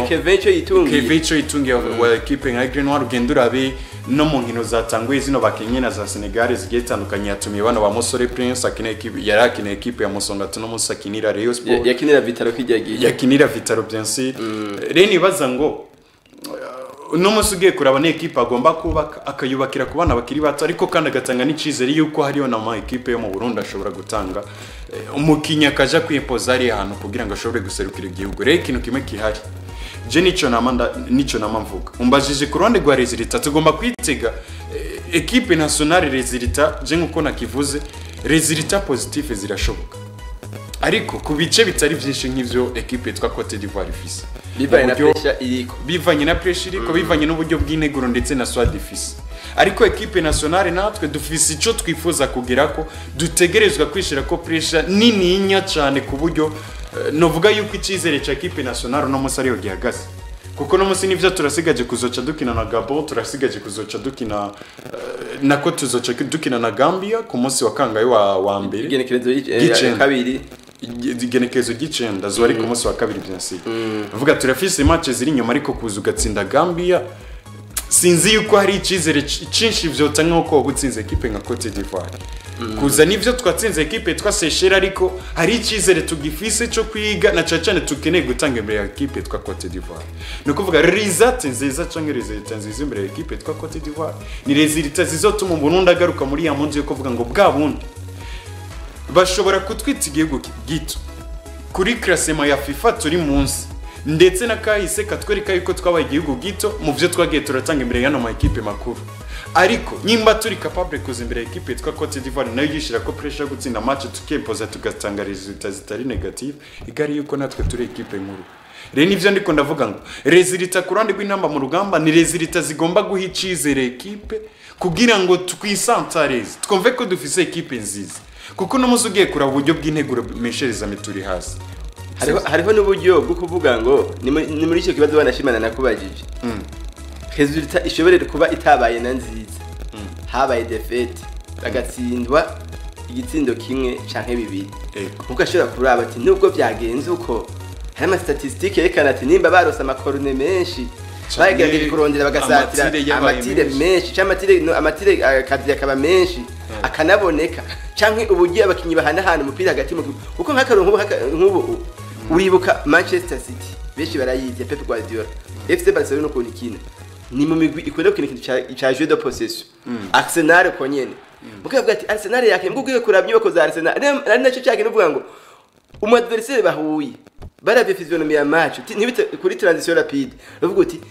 Kevecho yitungiye wa equipe nka Aigle Noir ugenda urabe no mu nkino zatanguye zino bakinyi na za Senegal zigiye tandukanye yatumiye bana ba Musore Prince akina equipe yarakina equipe ya Musonga tuno musakinira Rayon Sport yakinira Vitaro kijyagiye yakinira Vitaro bien sûr reni baza ngo no musugiye kuraba ne equipe agomba kubaka akayubakira ku bana bakiri bato ariko kandi agatanga n'icizere yuko hariyo na ma equipe yo mu Burundi ashobora gutanga umukinya kaja kwimpoza ari ahantu kugira ngo ashobore guserukira igihugu rero ikintu kimwe kihari je nico namamvuga umbajije ku ruhande rwa resultat tugomba kwitega equipe nationale resultat je nkuko nakivuze resultat positive zirashoboka ariko ku bice bitari byinshi nk'ivyo equipe yitwa Cote d'Ivoire ifise bivanye na pressure iriko bivanye n'uburyo bw'integuro ndetse na swad ifise ariko equipe nationale natwe dufise ico twifuza kugira ko dutegerezwa kwishira ko pressure nini inya cyane ku buryo novuga yuko icizere ca equipe nationale no musari yo gihagaze kuko no musi nivyo turasigaje kuzoca dukina na Gabon turasigaje kuzoca dukina nako tuzoca dukina na Gambia ku munsi wa kangaye wa mbere igenekerezo ya kabiri igenekerezo gicenda zo ari ku munsi wa kabiri byansi uvuga turafise matches ziri nyuma ariko kuza ugatsinda Gambia sinzi yuko hari icizere cinshi vyota nk'uko gutsinze equipe nka Cote d'Ivoire kuza nivyo twatsinze equipe twa Seychelles ariko hari icizere tugifise cyo kwiga na cyane tukeneye gutanga imbere ya equipe twa Cote d'Ivoire no kuvuga result nziza canke result nziza imbere ya equipe twa Cote d'Ivoire ni result zizotuma Burundi agaruka muri ya munsi yo kuvuga ngo bwa bundi bashobora kutwita igihugu gito kuri classement ya FIFA turi munsi ndetse na kahise katwereka yuko twabaye igihugu gito mu byo twagiye turatanga imbere y'ano ma equipe makuru ariko nyimba turi capable kuza imbere equipe twa Cote d'Ivoire nayo yishira ko pressure gutsinda match tukempoza tugatanga resultats zitari negative igari yuko natwe turi equipe nkuru rero nivyo ndiko ndavuga ngo resultat kurandi rw'intamba mu rugamba ni resultat zigomba guha icizere equipe kugira ngo twisantareze twumve ko dufise equipe nziza kuko no muzugiye kura uburyo bw'integuro meshereza mituri hasi hariho n'uburyo bwo kuvuga ngo ni muri icyo kibazo banashimana nakubajije resultat ishobore kuba itabaye na nziza habaye defete agatsindwa igitsindo kimwe canke bibiri kuko ashobora kuraba ati nubwo byagenze uko hari ama statistique yerekana ati nimba barose amakorone menshi bagerageje kurondera bagasatira amatire menshi amatire akazi akaba menshi akanaboneka canke ubugiye abakinyi bahana hano umupira hagati mu kuko nk'ubu uribuka Manchester City beshi barayize Pep Guardiola FC Barcelona uko nikina ni mu migwi ikwenda kintu cha jeu de possession Arsenal ko nyene mukavuga ati Arsenal yake mbugwiye kurabye bako za Arsenal ari naco cyake nuvuga ngo umu adversaire bahuye baravye physionomie ya match ntibite kuri transition rapide uvuga uti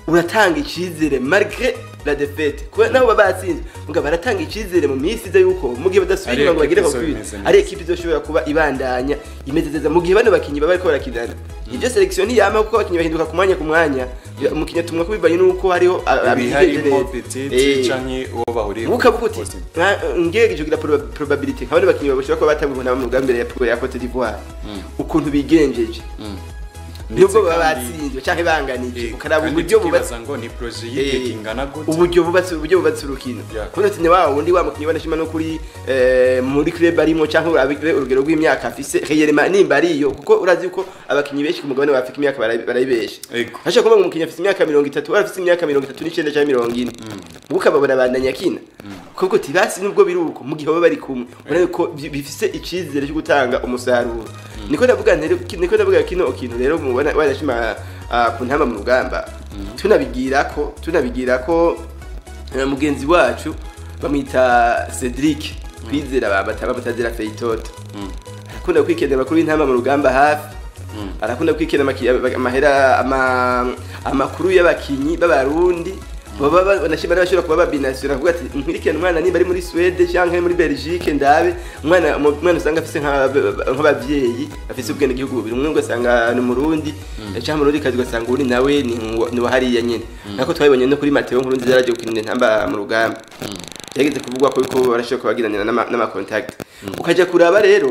uratanga icizere malgré la défaite ko naho babatsinze muga baratanga icizere mu misi ze yuko mu gihe badasubira ngo bagire ko kwira ari equipe izoshobora kuba ibandanya imezezeza mu gihe bano bakinyi baba ariko barakidana ibyo selection yama kuko abakinyi bahinduka ku mwanya umukinya tumwe kubivanye nuko hariho abihejeje canke uwo bahuriye ukavuga uti ngegeje kugira probability nk'abandi bakinyi bashobora kuba batabwe mu rugambere ya Cote d'Ivoire ukuntu bigenjeje nubwo babatsinze cyangwa banganije ukaraba uburyo bubatse ngo ni projet y'igihe kingana gute uburyo bubatse urukino kuko ati wawo undi wa mukinyi banashima no kuri muri club arimo cyangwa urabibe urugero rw'imyaka afise réellement nimba ariyo kuko urazi ko abakinyi benshi ku mugabane wa Afrika imyaka barayibesha hasha kuba umukinyi afise imyaka 30 arafise imyaka 39 cyangwa 40 ukababona bandanya kina kuko tibasi nubwo biruko mu gihe baba bari kumwe urabona ko bifise icizere cyo gutanga umusaruro niko ndavuga kino kintu rero wanashima ku ntamba mu rugamba tunabigira ko mugenzi wacu bamwita Cedric kwizera batazira Feitoto akunda kwikendera kuri intamba mu rugamba hafi arakunda kwikenda amahera amakuru y'abakinyi b'abarundi baba banashimara bashobora kuba babinasura kuvuga ati nkwirikirana umwana nimba ari muri Swede cyangwa muri Belgique ndabe umwana usanga afise nk'abavyeyi afise ubwene gihugu bubiri umwe ugasanga ni Murundi cyangwa Murundi kazi ugasanga uri nawe ni wahariya nyene nako twabibonye no kuri Mateo Nkurunziza yaraje gukinira ntamba mu rugamba yageze kuvugwa ko barashobora kubagiranira n'ama contact ukaja kuraba rero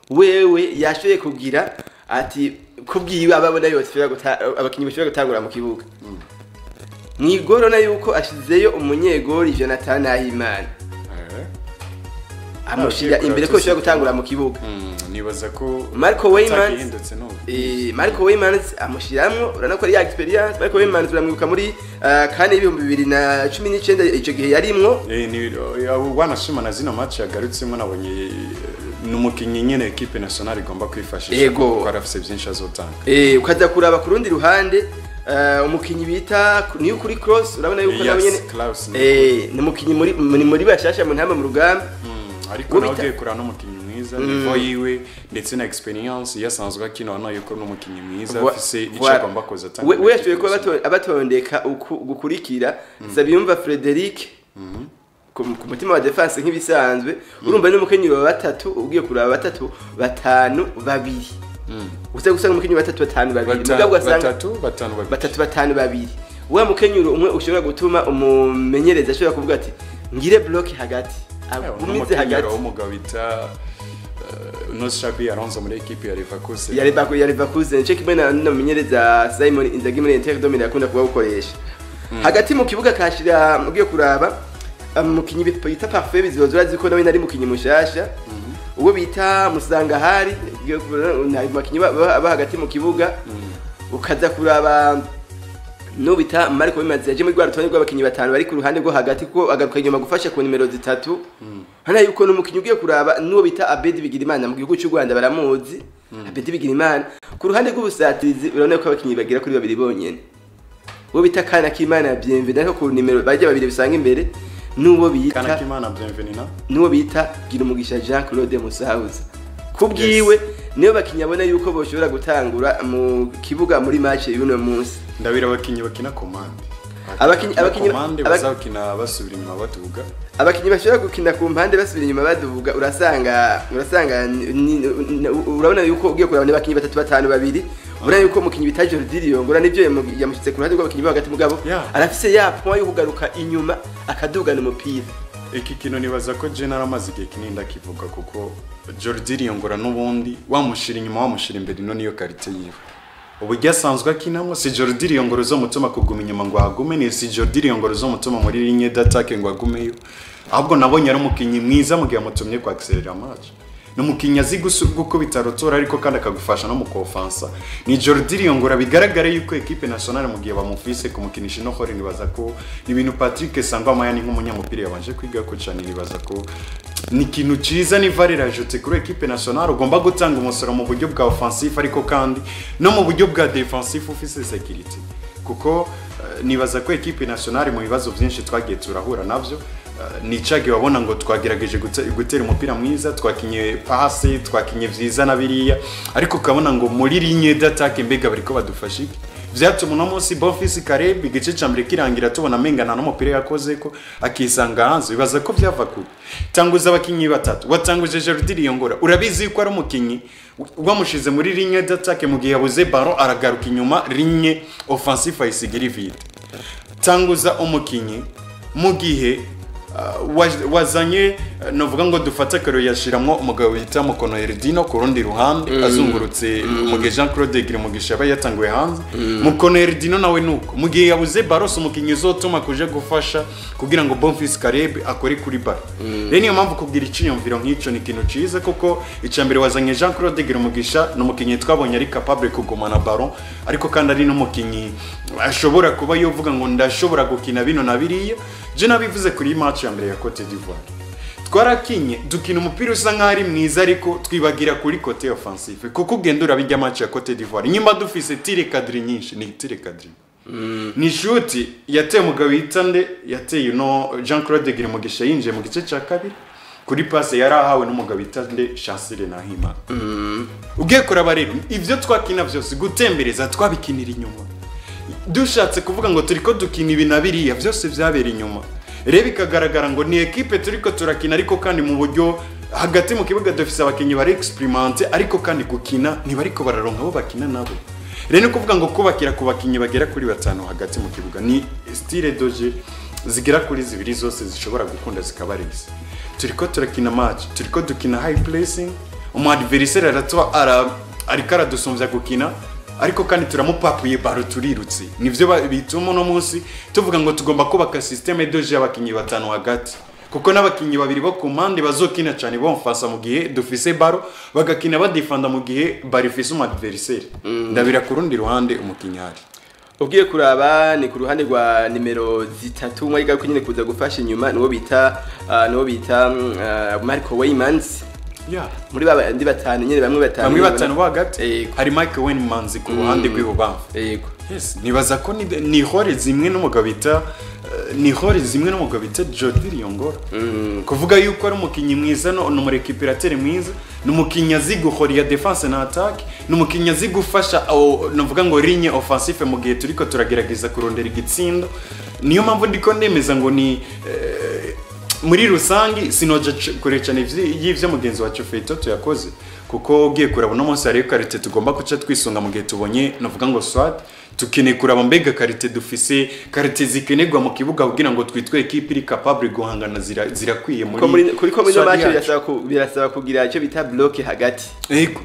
wewe yashoye kugira ati kubwiwe ababona yose abakinyi bashobora gutangura mu kibuga mwigoro na yuko ashizeyo umunyegori Jonathan Ahimana amushira imbere ko shobora gutangura mu kibuga nibaza ko Marco Weymans amushiramwo urana ko ari experience Marco Weymans uramwibuka muri kane 2019 ico gihe yarimwo ni wanashima na zino match yagarutsemo nabonye numukinyi nyene equipe nationale igomba kwifashisha kuko arafise byinshi azotanga ukaza kuraba ku rundi ruhande umukinyi bita niyo kuri cross urabona yuko nawe nyene ni umukinyi muri bashasha mu ntamba mu rugamba ariko nawe kurana n'umukinyi mwiza nivo yiwe ndetse na experience yasanzwe akina nayo yuko n'umukinyi mwiza afise ico agomba koza tanga we yashoye ko abatondeka gukurikira Sabiyumva Frederic ku mutima wa defense nk'ibisanzwe urumva n'umukinyi wa batatu ugiye kuraba batatu batanu babiri gusanga umukinyi batatu batanu babiri mugabwa sanga batatu batanu babiri wa mukenyuro umwe ushobora gutuma umumenyereza ashobora kuvuga ati ngire block hagati agumize hagati umugabo bita Noshabi yaronze muri equipe ya Leverkusen ya Leverkusen check bena n'umumenyereza Simon Inzaghi muri Inter de Milan akunda kuba gukoresha hagati mu kibuga kashira ugiye kuraba umukinyi bita Parfait bizozura ziko nawe nari mukinyi mushasha uwo bita Musanga hari makinyi aba hagati mu kibuga ukaza kuraba no bita Marco Bimaze yaje muri rwarutonde rw'abakinyi batanu bari ku ruhande rwo hagati kuko agaruka inyuma gufasha ku nimero 3 hana yuko n'umukinyi ugiye kuraba no bita Abedi Bigirimana mu gihugu cy'u Rwanda baramuzi Abedi Bigirimana ku ruhande rw'ubusatirizi urabona ko abakinyi bagira kuri babiri bonyene wo bita Kana Kimana Bienvenue ariko ku nimero baje babiri bisanga imbere nuwo bita Kana Kimana Bienvenue nuwo bita Girumugisha Jean Claude Musauza kubwiwe niyo bakinyi abona yuko boshobora gutangura mu kibuga muri match y'uno munsi ndabira abakinyi bakina commande abakinyi bazakina basubira inyuma baduga abakinyi bashobora gukina ku mpande basubira inyuma baduga urasanga urabona yuko ugiye kuraba n'abakinyi 3-5-2 urabona yuko umukinyi bita Jordi Riyongora nivyo yamushitse ku ruhande rw'abakinyi hagati mugabo arafise ya point yo kugaruka inyuma akadugana umupira iki kintu nibaza ko General amaze igihe kinini ndakivuga kuko Jordi Riyongora n'ubundi wamushira inyuma wamushira imbere no niyo karite yiwe uburyo asanzwe akinamo si Jordi Riyongora zo mutuma kuguma inyuma ngo agume ni si Jordi Riyongora zo mutuma muri ligne d'attaque ngo agumeyo ahubwo nabonye ari umukinyi mwiza mu gihe amutumye kwa accelerate match n'umukinyi azi gukubita rotora ariko kandi akagufasha no mu offense ni Jordi Riyongora bigaragara yuko equipe nationale mu gihe bamufise kumukinisha no hori nibaza ko ibintu Patrick Sangwa ni nk'umunyamupira yabanje kwiga ko cyane nibaza ko ni kintu ciza ni valeur ajoute kuri equipe nationale ugomba gutanga umusoro mu buryo bwa offensif ariko kandi no mu buryo bwa defensif ufise security kuko nibaza ko equipe nationale mu bibazo byinshi twagiye turahura navyo nicage wabona ngo twagerageje gutera umupira mwiza twakinye passe twakinye vyiza na biriya ariko kabona ngo muri ligne d'attaque mbega bariko badufasha iki vyatuma no munsi Bonfils Karebe igice cyambere kirangira tubona mengana n'umupira yakoze ko akisanga hanze bibaza ko byava ku tanguza abakinyi batatu watanguje Jordi Riyongora urabizi ko ari umukinyi wamushize muri ligne d'attaque mu gihe yabuze ballon aragaruka inyuma ligne offensive ayisigira vide tanguza umukinyi mu gihe wazanye novuga ngo dufata karo yashiramwo umugabo bita Mukono Erdino ku rundi ruhande azungurutse muge Jean Claude Girumugisha yatanguye hanze Mukono Erdino nawe nuko mu gihe yabuze baros umukinyi zotuma kuje gufasha kugira ngo Bonfils Karebe akore kuri bar niyo mpamvu kugira icyiyumviro nk'ico ni kintu ciza kuko icambere wazanye Jean Claude Girumugisha n'umukinyi twabonye ari capable kugumana baron ariko kandi ari n'umukinyi ashobora kuba yovuga ngo ndashobora gukina bino na biriya je nabivuze kuri match ya mbere ya Cote d'Ivoire twarakinye dukina umupira usa nk'ari mwiza ariko twibagira kuri côté offensive kuko ugendura bijya match ya Cote d'Ivoire nyimba dufise tire cadre nyinshi ni tire cadre ni shuti yateye umugabo yitande yateye no Jean Claude Girumugisha yinje mu gice cya kabiri kuri passe yarahawe n'umugabo yitande Chancel Nahima ugiye kuraba rero ivyo twakina vyose gutembereza twabikinira inyuma dushatse kuvuga ngo turiko dukina ibinabiriya byose byabera inyuma reba ikagaragara ngo ni equipe turiko turakina ariko kandi mu buryo hagati mu kibuga dufise abakinyi bari experimente ariko kandi gukina ni bariko bararonka abo bakina nabo rero kuvuga ngo kubakira ku bakinyi bagera kuri 5 hagati mu kibuga ni style doje zigera kuri zibiri zose zishobora gukunda zikabarisa turiko turakina match turiko dukina high pressing umu adversaire aratwa ariko aradusumvya gukina ariko kandi turamupapuye baro turirutse nivyo bituma no munsi tuvuga ngo tugomba kubaka systeme doje abakinyi 5 hagati kuko n'abakinyi babiri bo ku mpande bazokina cyane bomfasa mu gihe dufise baro bagakina badefenda mu gihe barifise umu adversaire ndabira ku rundi ruhande umukinyi hari ugiye kuraba ni ku ruhande rwa nimero 3 mwari garuka nyine kuza gufasha inyuma niwo bita Marco Weymans muri bandi batanu nyene bamwe batanu bagati hari Mike Wenmanzi ku ruhande rw'ibubamfu yego yes nibaza ko ni hore zimwe n'umugabo bita Jordi Riyongora kuvuga yuko ari umukinyi mwiza no mu récupérateur mwiza n'umukinyi azi guhorya defense na attaque n'umukinyi azi gufasha novuga ngo ligne offensive mu gihe turiko turagerageza kurondera igitsindo niyo mpamvu ndiko ndemeza ngo ni muri rusangi sinoje kure cyane y'ivyo mugenzi wacu Feitoto yakoze kuko ugiye kuraba no munsi ari karite tugomba kuca twisunga mu gihe tubonye novuga ngo swat tukine kuraba mbega karite dufise karite zikenegwa mu kibuga kugira ngo twitwe equipe iri capable guhangana zirakwiye kuri ko muri match birasaba kugira icyo bita block hagati yego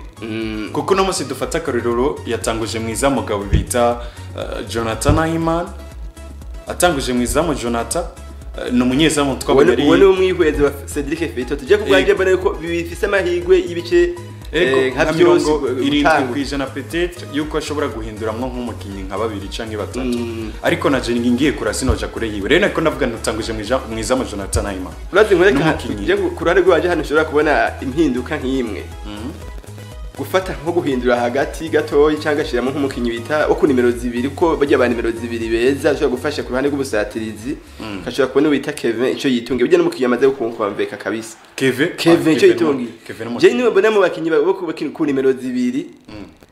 kuko no munsi dufata karorero yatanguje mwiza mugabo bita Jonathan Nahimana atanguje mwiza mu Jonathan no munyezamu twabonye ari wone umwihweze wa Cedric Feitoto tuje kugwanje mbona yuko bifise amahigwe y'ibice nka mirongo 70% peut-être yuko ashobora guhinduramwo nk'umukinyi nka babiri canke batatu ariko naje ngiye kurasinoja kure yiwe rero nako navuga ntutanguje mwiza Jonathan Ayima urazi nkwereka je kurare rwaje hano ushobora kubona impinduka nk'imwe gufata nko guhindura hagati gatoyi cyangwa shiramo nk'umukinyi bita wo ku nimero 2 ko bajya ba nimero 2 beza ashobora gufasha ku ruhande rw'ubusatirizi kashobora kubona wita Kevin ico yitunge bijya n'umukinyi amaze gukonveka kabisa Kevin ico yitunge je niwe mbona mu bakinyi bo ku nimero 2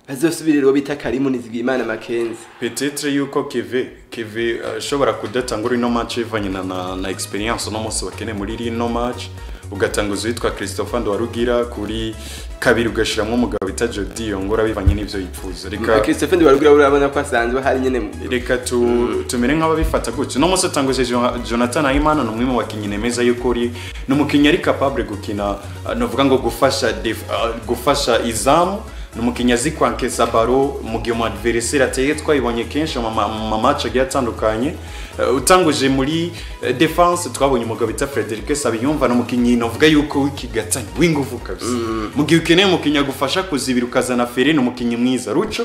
bazosubirira bita Karimu Nizigimana Makenzi peut-être yuko Kevin ashobora kudatangura ino match ivanye na experience no munsi bakene muri ino match ugatanguza witwa Christopher Ndwarugira kuri kabiri ugashiramwe umugabo bita Jody Yongora bivanye n'ivyo yipfuza reka Christopher Ndwarugira urabona ko asanzwe hari nyene reka tumere nk'ababifata gutyo no munsi utanguje Jonathan Ayima no umwe mu bakinyi nemeza yuko uri n'umukinyi ari capable gukina novuga ngo gufasha izamu n'umukinyi azi kwankesa baro mu gihe mu adversaire ateye twayibonye kenshi mu match agiye atandukanye utanguje muri defense twabonye umugabo bita Frederic Sabiyumva n'umukinyi novuga yuko wikigatanye winguvu kabisa mu gihe ukeneye umukinyi agufasha kuzibira ukazana Fere n'umukinyi mwiza Ruco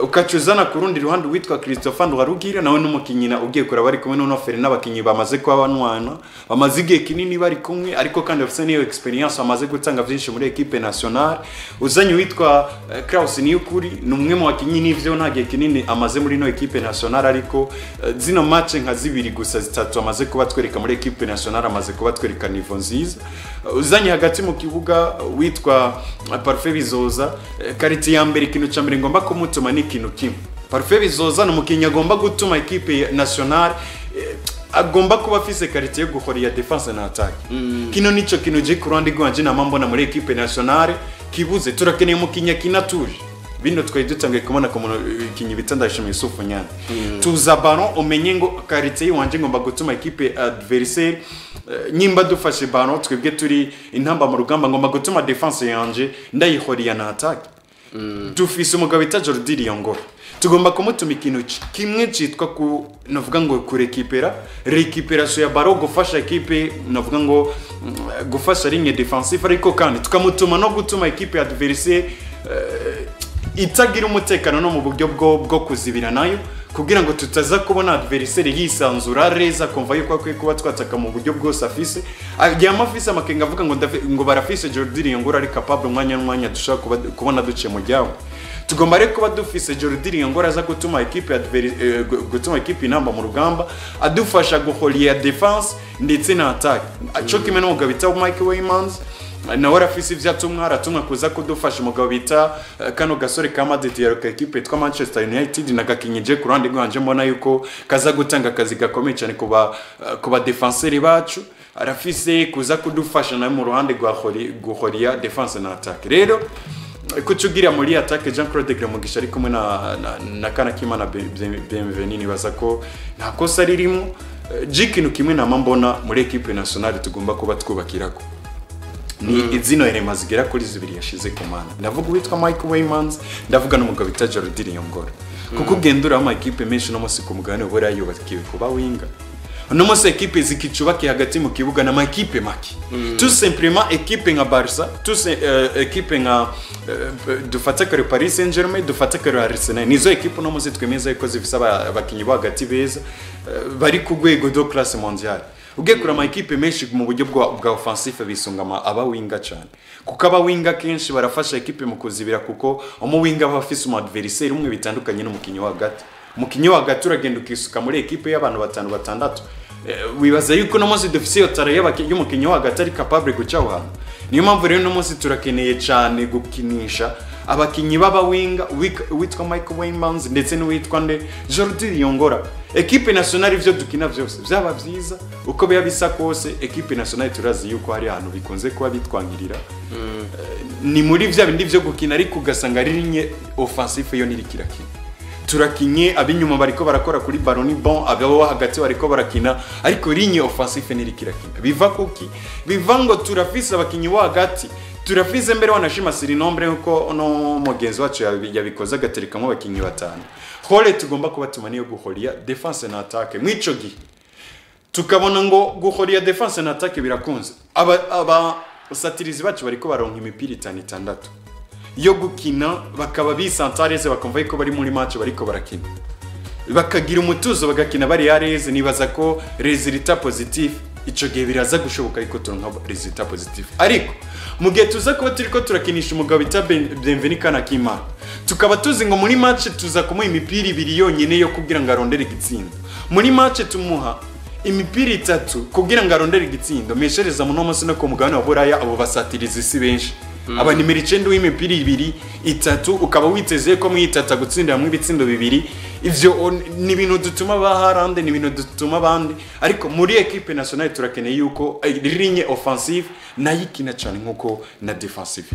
ukacuzana ku rundi ruhande witwa Christopher Ndwarugira nawe n'umukinyi na ugiye kura bari kumwe no Fere n'abakinyi bamaze kwa banwana bamaze igihe kinini bari kumwe ariko kandi bafite niyo experience bamaze gutanga byinshi muri equipe nationale uzanye witwa Kraus Niyukuri n'umwe mu bakinyi n'ivyo nta gihe kinini amaze muri no equipe nationale ariko zino match nka zibiri gusa zitatu amaze kuba twereka muri equipe nationale amaze kuba twereka niveau nziza uzanye hagati mu kibuga witwa Parfait Bizoza kariti ya mbere kintu ca mbere ngomba kumutuma ni kintu kimwe Parfait Bizoza n'umukinyi agomba gutuma equipe nationale agomba kuba afise kariti yo gukora ya defense na attaque kino nico kintu je kurandi gwanje na mambo na muri equipe nationale kibuze turakeneye umukinyi kinatuje bino twaye dutangiye kumona ko kinyi bitandashimye Yusufu Nyana tuza ballon umenye ngo kariti yiwanje ngomba gutuma equipe adversaire nyimba dufashe ballon twebwe turi intamba mu rugamba ngomba gutuma defense yanje ndayihoriya na attaque dufise umugabo bita Jordi Yongora tugomba kumutuma ikintu kimwe citwa ku navuga ngo récupération ya ballon gufasha equipe navuga ngo gufasha ligne défensive ariko kandi tukamutuma no gutuma equipe adversaire itagira umutekano no mu buryo bwo kuzibira nayo kugira ngo tutaza kubona adversaire yisanzura reza kumva yuko akwiye kuba twataka mu buryo bwose afise ajyama afise amakenga avuga ngo barafise Jordi Yongora ari capable umwanya dushaka kubona duce mu jyawo tugomba rero kuba dufise Jordi Yongora aza gutuma equipe inamba mu rugamba adufasha guholiya defense ndetse na attack aco kimwe no gabita Mike Waymans na warafisi vyatumwa aratumwa kuza kudufasha umugabo bita kano gasore kama DTR ka equipe twa Manchester United na gakinyije kurande gwanje mbona yuko kaza gutanga akazi gakomeye cyane kuba defenseur bacu arafise kuza kudufasha na mu ruhande gwa guhoriya defense na attack rero kucugira muri attaque Jean-Claude Gramugisha ari kumwe na kana Kimana Bienvenue baza ko nta kosa ririmo jikinu kimwe na mambona muri equipe nationale tugomba kuba twubakirako ni izino erema zigera kuri zibiri yashize komana ndavuga witwa Mike Waymans ndavuga n'umugabo bita Jordi Yongora kuko ugendura ama equipe menshi no munsi ku mugane bora yubakiwe kuba winga no munsi equipe zikicubake hagati mu kibuga na ma equipe maki tout simplement equipe nka Barca equipe nka dufata kare Paris Saint-Germain dufata kare Arsenal nizo equipe no munsi twemeza ko zifisa abakinyi bo hagati beza bari ku rwego do classe mondiale ugekura ama equipe menshi mu buryo bwa offensive bisungama aba winga cyane kuko aba winga kenshi barafasha equipe mu kuzibira kuko umu winga bafise umu adversaire umwe bitandukanye n'umukinyi wa hagati umukinyi wa hagati uragenda ukisuka muri equipe y'abantu batandatu wibaza yuko no munsi dufise yo tara y'umukinyi wa hagati ari capable gucaho hano niyo mpamvu rero no munsi turakeneye cyane gukinisha abakinyi baba winga witwa Michael Waymans ndetse n'uwitwa Jordi Yongora equipe nationale ivyo dukina vyose byaba byiza uko biya bisa kose equipe nationale turazi yuko hari ahantu bikunze kuba bitwangirira ni muri vya bindi vyo gukina ariko ugasanga ririnye offensive yo nirikirakina turakinye abinyuma bariko barakora kuri ballon bon ababo hagati bariko barakina ariko rinye offensive nirikirakina biva kuki biva ngo turafisa abakinyi wa hagati turafise mbere wanashima siri nombre uko no mugenzi wacu yabikoza gaterekamo abakinyi batanu hole tugomba kubatuma niyo guhoriya defense na attaque mwico gi tukabona ngo guhoriya defense na attaque birakunze aba usatirizi bacu bariko baronka imipira 5-6 yo gukina bakaba bisantareze bakumva ko bari muri match bariko barakina bakagira umutuzo bagakina bari yareze nibaza ko resultat positif ico gihe biraza gushoboka ariko turonka resultat positif ariko mu gihe tuza kuba turiko turakinisha umugabo bita Bienvenu Kanakima tukaba tuzi ngo muri match tuza kumuha imipira 2 yonyene yo kugira ngo arondere igitsindo muri match tumuha imipira 3 kugira ngo arondere igitsindo meshereza mu nomo sino ko mugabane wa Buraya abo basatiriza isi benshi aba nimero 9 w'imipira 2-3 ukaba witeze ko mwitata gutsindira mu ibitsindo 2 ivyo ni ibintu dutuma baharande ni ibintu dutuma bandi ariko muri equipe nationale turakeneye yuko ligne offensive nayikina cyane nkuko na defensive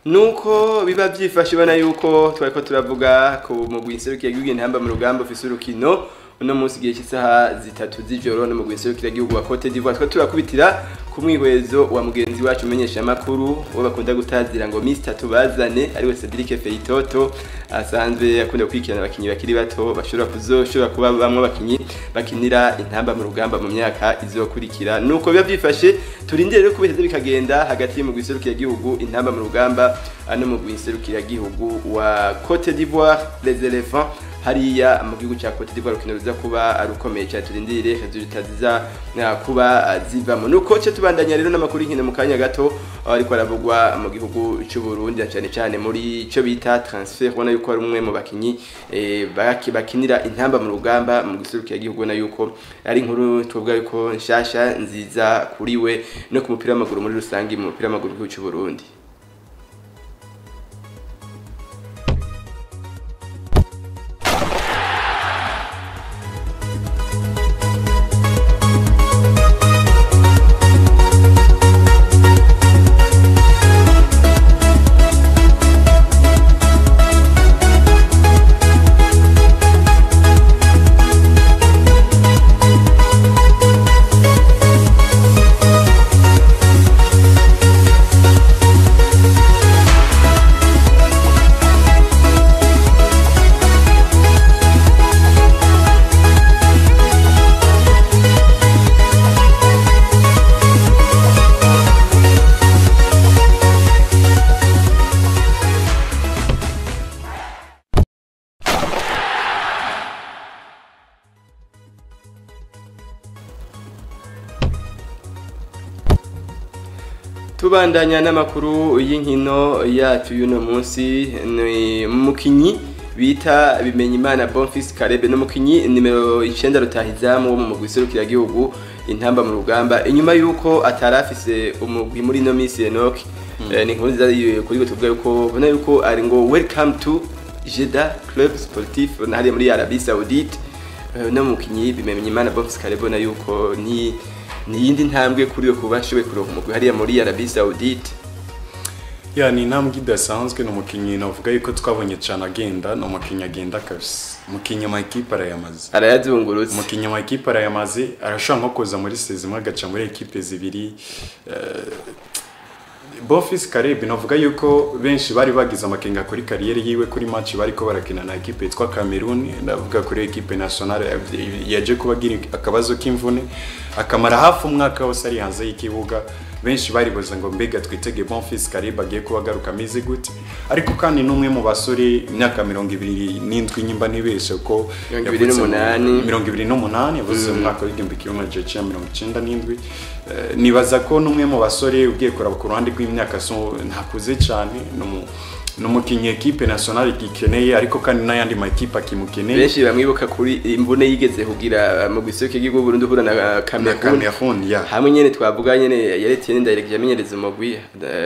nuko biba byifashe bana yuko twariko turavuga ko mu gwinserukiye y'intamba mu rugamba ofisi urukino uno munsi gihe cy'isaha 3 z'ijoro no mu gwinserukira gihugu wa Cote d'Ivoire twa turakubitira ku mwihwezo wa mugenzi wacu umenyesha makuru wo bakunda gutazira ngo Mr Tubazane ari we Cedric Feitoto asanzwe akunda kwikirana abakinyi bakiri bato bashobora kuba bamwe abakinyi bakinira intamba mu rugamba mu myaka izokurikira nuko biba byifashe turindire rero kubiheze bikagenda hagati mu gwinserukira gihugu intamba mu rugamba no mu gwinserukira gihugu wa Cote d'Ivoire les éléphants hariya mu gihugu cya Cote d'Ivoire rukino ruza kuba arukomeye cyane turindire resultat ziza kuba zivamo nuko cyo tubandanya rero n'amakuru y'inkino mu kanya gato ariko aravugwa mu gihugu cy'u Burundi cyane cyane muri cyo bita transfer ubona yuko ari umwe mu bakinyi bakinira intamba mu rugamba mu giserukira gihugu na yuko ari inkuru tuvuga yuko nshasha nziza kuri we no ku mupira w'amaguru muri rusangi mu mupira w'amaguru cy'u Burundi. Tubandanya n'amakuru y'inkino yacu y'uno munsi ni mukinyi bita Bimenyimana Bonfils Karebe no mukinyi nimero 9 rutahizamu wo mu gwiserukira gihugu intamba mu rugamba inyuma yuko atarafise umugwi muri no Miss Enoch ni nkuru kuri tuvuga yuko bona yuko ari ngo welcome to Jeddah Club Sportif nari muri Arabie Saoudite no mukinyi Bimenyimana Bonfils Karebe na yuko ni yindi ntambwe kuri yo kubashowe kuronka umugwi hariya muri Arabie Saoudite. Ya ni intambwe idasanzwe no mukinyi navuga yuko twabonye cyane agenda no mukinyi agenda kabisa mukinyi ma equipe arayazungurutse mukinyi ma equipe arayamaze arashaka nko kuza muri saison agaca muri equipe zibiri Bonfils Karebe navuga yuko benshi bari bagize amakenga kuri carrière yiwe kuri match bariko barakina na equipe yitwa Cameroon navuga kuri equipe nationale yaje kubagira akabazo k'imvune akamara hafi umwaka wose ari hanze y'ikibuga benshi bari boza ngo mbega twitege Bonfils Karebe agiye kubagaruka mize gute ariko kandi numwe mu basore imyaka 27 nyimba nibeshe ko 28 yavuze umwaka w'igihumbi kimwe n'amajana 1997 nibaza ko numwe mu basore ugiye kuraba ku ruhande rw'imyaka ntakuze cyane numukinyi equipe nationale gikeneye ariko kandi n'ayandi ma equipe akimukeneye benshi bamwibuka kuri imvune yigeze kugira mu gisoke gihugu Burundi hura na Cameroon hamwe nyene twavuga nyene yaretiye ndirect yamenyereza umugwi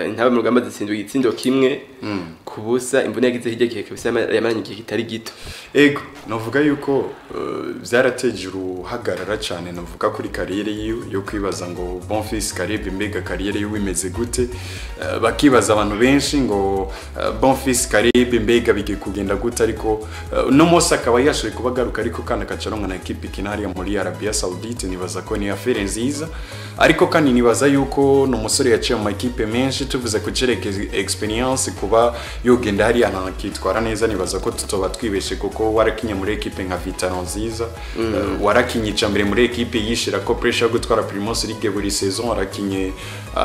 intaba mu rugamba zitsindwa igitsindo kimwe kubusa imvune yagize hirya gihe kabisa yamaranye igihe kitari gito ego novuga yuko byarateje uruhagarara cyane novuga kuri carrière yiwe yo kwibaza ngo Bonfils Karebe mbega carrière yiwe imeze gute bakibaza abantu benshi ngo Bonfils Karebe mbega bigiye kugenda gute ariko no Mose akaba yashoye kubagaruka ariko kandi akacaronka na equipe kinari muri Arabie Saoudite nibaza ko ni affaire nziza ariko kandi nibaza yuko no musore yaciye mu equipe menshi tuvuze ku cereke experience kuba yogenda hari anakitwara neza nibaza ko tutoba twibeshe kuko warakinye muri equipe nka Vitalo nziza warakinye cyambere muri equipe yishira ko pressure yo gutwara Primus League buri saison warakinye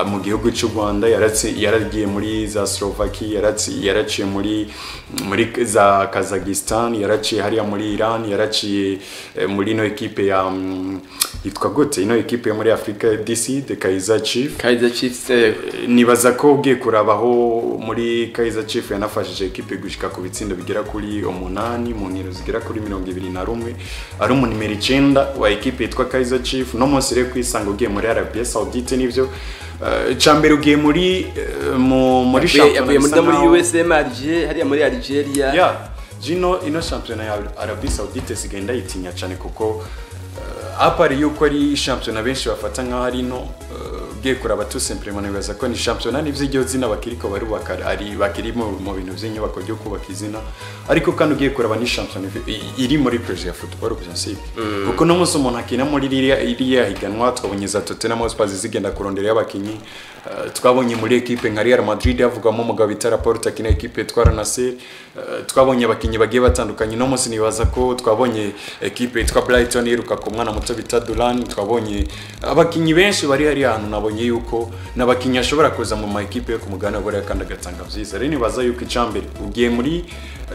mu gihugu cy'u Rwanda, yaragiye muri za Slovakia, yaraciye muri za Kazakhstan, yaraciye hariya muri Iran, yaraciye muri ino ekipe ya yitwa gute, ino ekipe yo muri Africa DC de Kaizer Chiefs. Nibaza ko ugiye kurabaho muri Kaizer Chiefs yanafashije ekipe gushika ku bitsindo bigera kuri 8 mu nkino zigera kuri 21, ari umunimero 9 wa ekipe yitwa Kaizer Chiefs. No munsi rero kwisanga ugiye muri Arabia Saudite nivyo chambere ugiye muri championnat muri USM Alger, hariya muri Algeria. Ino championnat ya Arabia Saudite sigenda yitinya cyane kuko apari yuko ari championnat benshi bafata nka hari no ugiye kuraba tout simplement nibaza ko ni championnat nivyo zina bakiriko barubaka ari bakiri mu bintu by'inyubako byo kubaka izina, ariko kandi ugiye kuraba ni championnat iri muri projet ya football principe kuko no muso umuntu akina muri iriya higanwa twabonye za Tottenham Hotspur zigenda kurondera y'abakinyi, twabonye muri equipe nka Real Madrid havugamo umugabo bita Laporte akina equipe twara Nasser, twabonye abakinyi bagiye batandukanye. No musi nibaza ko twabonye equipe yitwa Brighton iruka ku mwana muto bita Duran, twabonye abakinyi benshi bari hari ahantu nabonye yuko nabakinyi ashobora kuza mu ma equipe yo kumugana gore kandi agatanga vyiza. Rero nibaza yuko icambere ugiye muri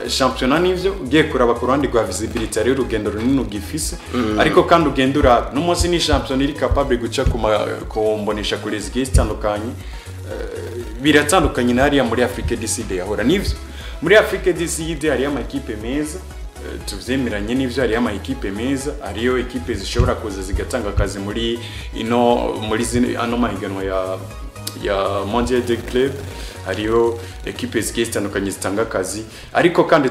championnat nivyo ugiye kuraba ku ruhande rwa visibility ari urugendo runini ugifise, ariko kandi ugendura no musi ni championnat iri capable guca kumbonesha kuri zigi zitandukanye, biratandukanye na hariya muri Africa DC yahora nivyo. Muri Africa DC hariya ama equipe meza, tuvyemeranye nivyo, hariya ama equipe meza, hariyo equipe zishobora kuza zigatanga akazi muri ano mahiganwa ya Mondial de Club, hariyo equipe zitandukanye zitanga akazi. Ariko kandi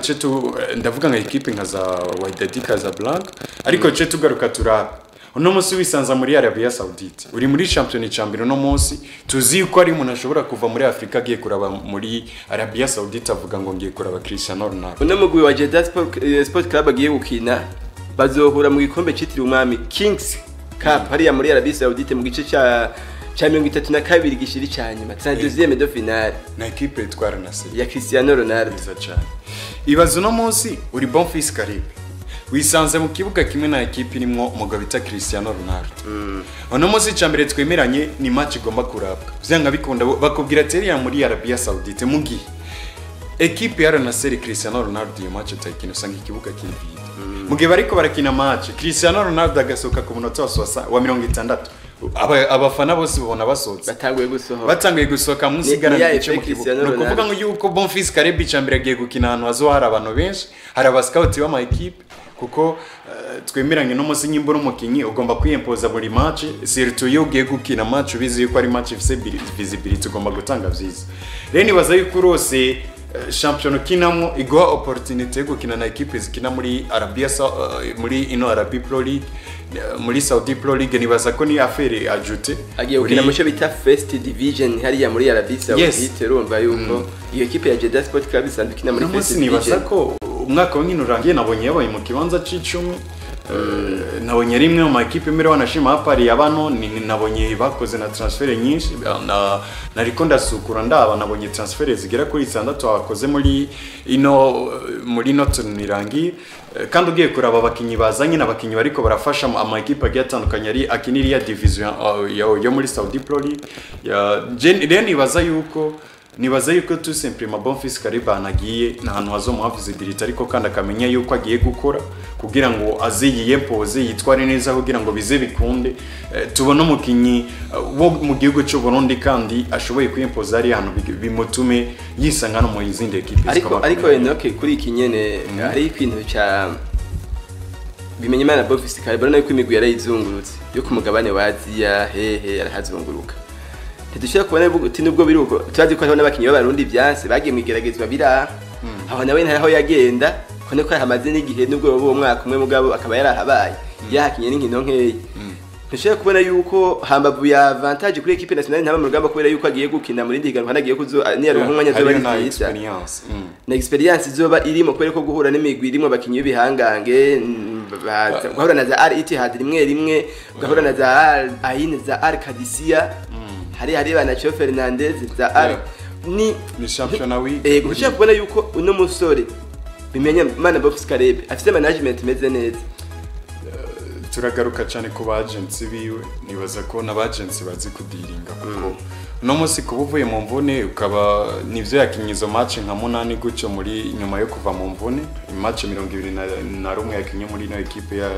ndavuga nka equipe nka za Wydad Casablanca, ariko tugaruka turaba uno munsi wisanza muri Arabia Saudite, uri muri championnat cambere no munsi tuzi ko ari umuntu ashobora kuva muri Afrika agiye kuraba muri Arabia Saudite avuga ngo ngiye kuraba Cristiano Ronaldo. Uno mugwi wa Jeddah Sport Club agiye gukina bazohura mu gikombe citiriwe umwami Kings Cup hariya muri Arabia Saudite mu gice ca 32 gishiri cyanyuma 32e de finale na equipe yitwara Nasser ya Cristiano Ronaldo. Ibazo no munsi uri Bonfils Caribe wisanze mu kibuga kimwe na equipe irimo umugabo bita Cristiano Ronaldo. Ono munsi cyambere twemeranye ni match igomba kurabwa vyanga bikunda bakubwira teriya muri Arabia Saudite mugi equipe ya Nasser Cristiano Ronaldo iyo match utayikina usanga ikibuga kivide mugihe bariko barakina match Cristiano Ronaldo agasoka ku munota wa 60 abafana bose babona basohotse batanguye gusohoka munsi garana cyo mu kibuga. No kuvuga ngo yuko Bonfils Caribe cyambere agiye gukina ahantu hazohara abantu benshi, hari abascout b'ama equipe kuko twemeranye no munsi nyimbura umukinyi ugomba kwiyempoza buri match, surtout iyo ugiye gukina match ubizi yuko ari match ifise visibility ugomba gutanga vyiza. Rero nibaza yuko rose championnat kinamo igwa opportunity yo gukina na equipe zikina muri muri ino Arabia Pro League, muri Saudi Pro League. Nibaza ko ni affaire ajoute agiye gukina mu cyo bita first division hariya muri Arabia Saudite. Urumva yuko iyo equipe ya Jeddah Sport Club isanzwe ikina muri first division. Nibaza ko umwaka w'inkino urangiye nabonye yabaye mu kibanza c'icumi, nabonye rimwe mu equipe mbere wanashima hapari abano nabonye bakoze na transfer nyinshi nariko ndasukura ndaba nabonye transfer zigera kuri 6 bakoze muri ino tunirangi. Kandi ugiye kuraba abakinyi bazanye n'abakinyi bariko barafasha ama equipe agiye atandukanye ari akiniriya division yo muri Saudi Pro League ya nibaza yuko tout simplement Bonfils Caribe anagiye n'ahantu hazomuha visibility, ariko kandi akamenya yuko agiye gukora kugira ngo aziyempoze yitware neza kugira ngo bize bikunde tubone umukinyi wo mu gihugu cy'u Burundi kandi ashoboye kwiyempoza ari ahantu bimutume yisanga no mu izindi equipe. Ariko enoke kuri ikinyene ari ikintu cya bimenye Imana Bonfils Caribe nayo kwimigwi yarayizungurutse yo ku mugabane wa Aziya hehe arahazunguruka. Tudushaka kubona uti nubwo biruko turazi ko n'abakinyi b'abarundi byanse bagiye mwigeragezwa bira aho nawe ntaho yagenda kone ko hamaze n'igihe nubwo bo mwaka umwe mugabo akaba yarahabaye yahakinye n'inkino nkeye. Tudushaka kubona yuko hambavu ya avantage kuri equipe nationale ntaba mu rugamba kubera yuko agiye gukina muri ndiganwa nagiye kuzo niya umwanya zoba na experience zoba irimo kubera ko guhura n'imigwi irimo abakinyi b'ibihangange gahura na za Al Ittihad rimwe gahura na za Al Ain za Al Qadisiyah hari bana Cho Fernandez za Al ni championnat wi gushaka kubona yuko uno musore bimenya Imana Bonfils Caribe afite management meze neza. turagaruka cyane ku bagents biwe nibaza ko n'abagents bazi kudiringa kuko no musi kuba uvuye mu mvune ukaba nivyo yakinye izo match nka 8 gutyo muri nyuma yo kuva mu mvune match 21 yakinye muri no equipe ya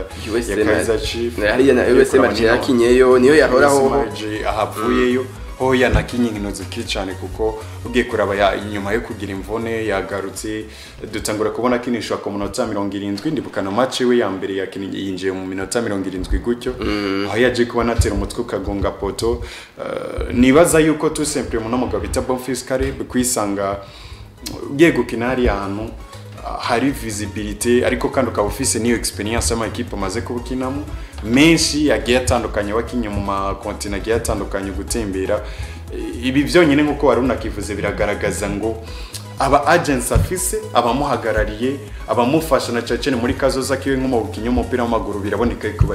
Kaizer Chiefs hariya na USM yakinyeyo niyo yahoraho ahavuyeyo ho yanakinye inkino ziki cyane kuko ugiye kuraba inyuma yo kugira imvune yagarutse dutangura kubona kinishwa ku minota 70 ndibukana match we ya mbere yakinye yinjiye mu minota 70 gutyo aho yaje kubona atera umutwe ukagonga poto nibaza yuko tout simplement no mugabo bita Bonfils Caleb kwisanga ugiye gukina hari ahantu hari visibility ariko kandi ukaba ufise niyo experience ama equipe amaze kubukinamo menshi yagiye atandukanye wakinye mu ma continent yagiye atandukanye gutembera ibi byonyine nkuko waruna kivuze biragaragaza ngo aba agents afise abamuhagarariye abamufasha na cyane muri kazoza kiwe nko mu bukinyo umupira w'amaguru biraboneka ko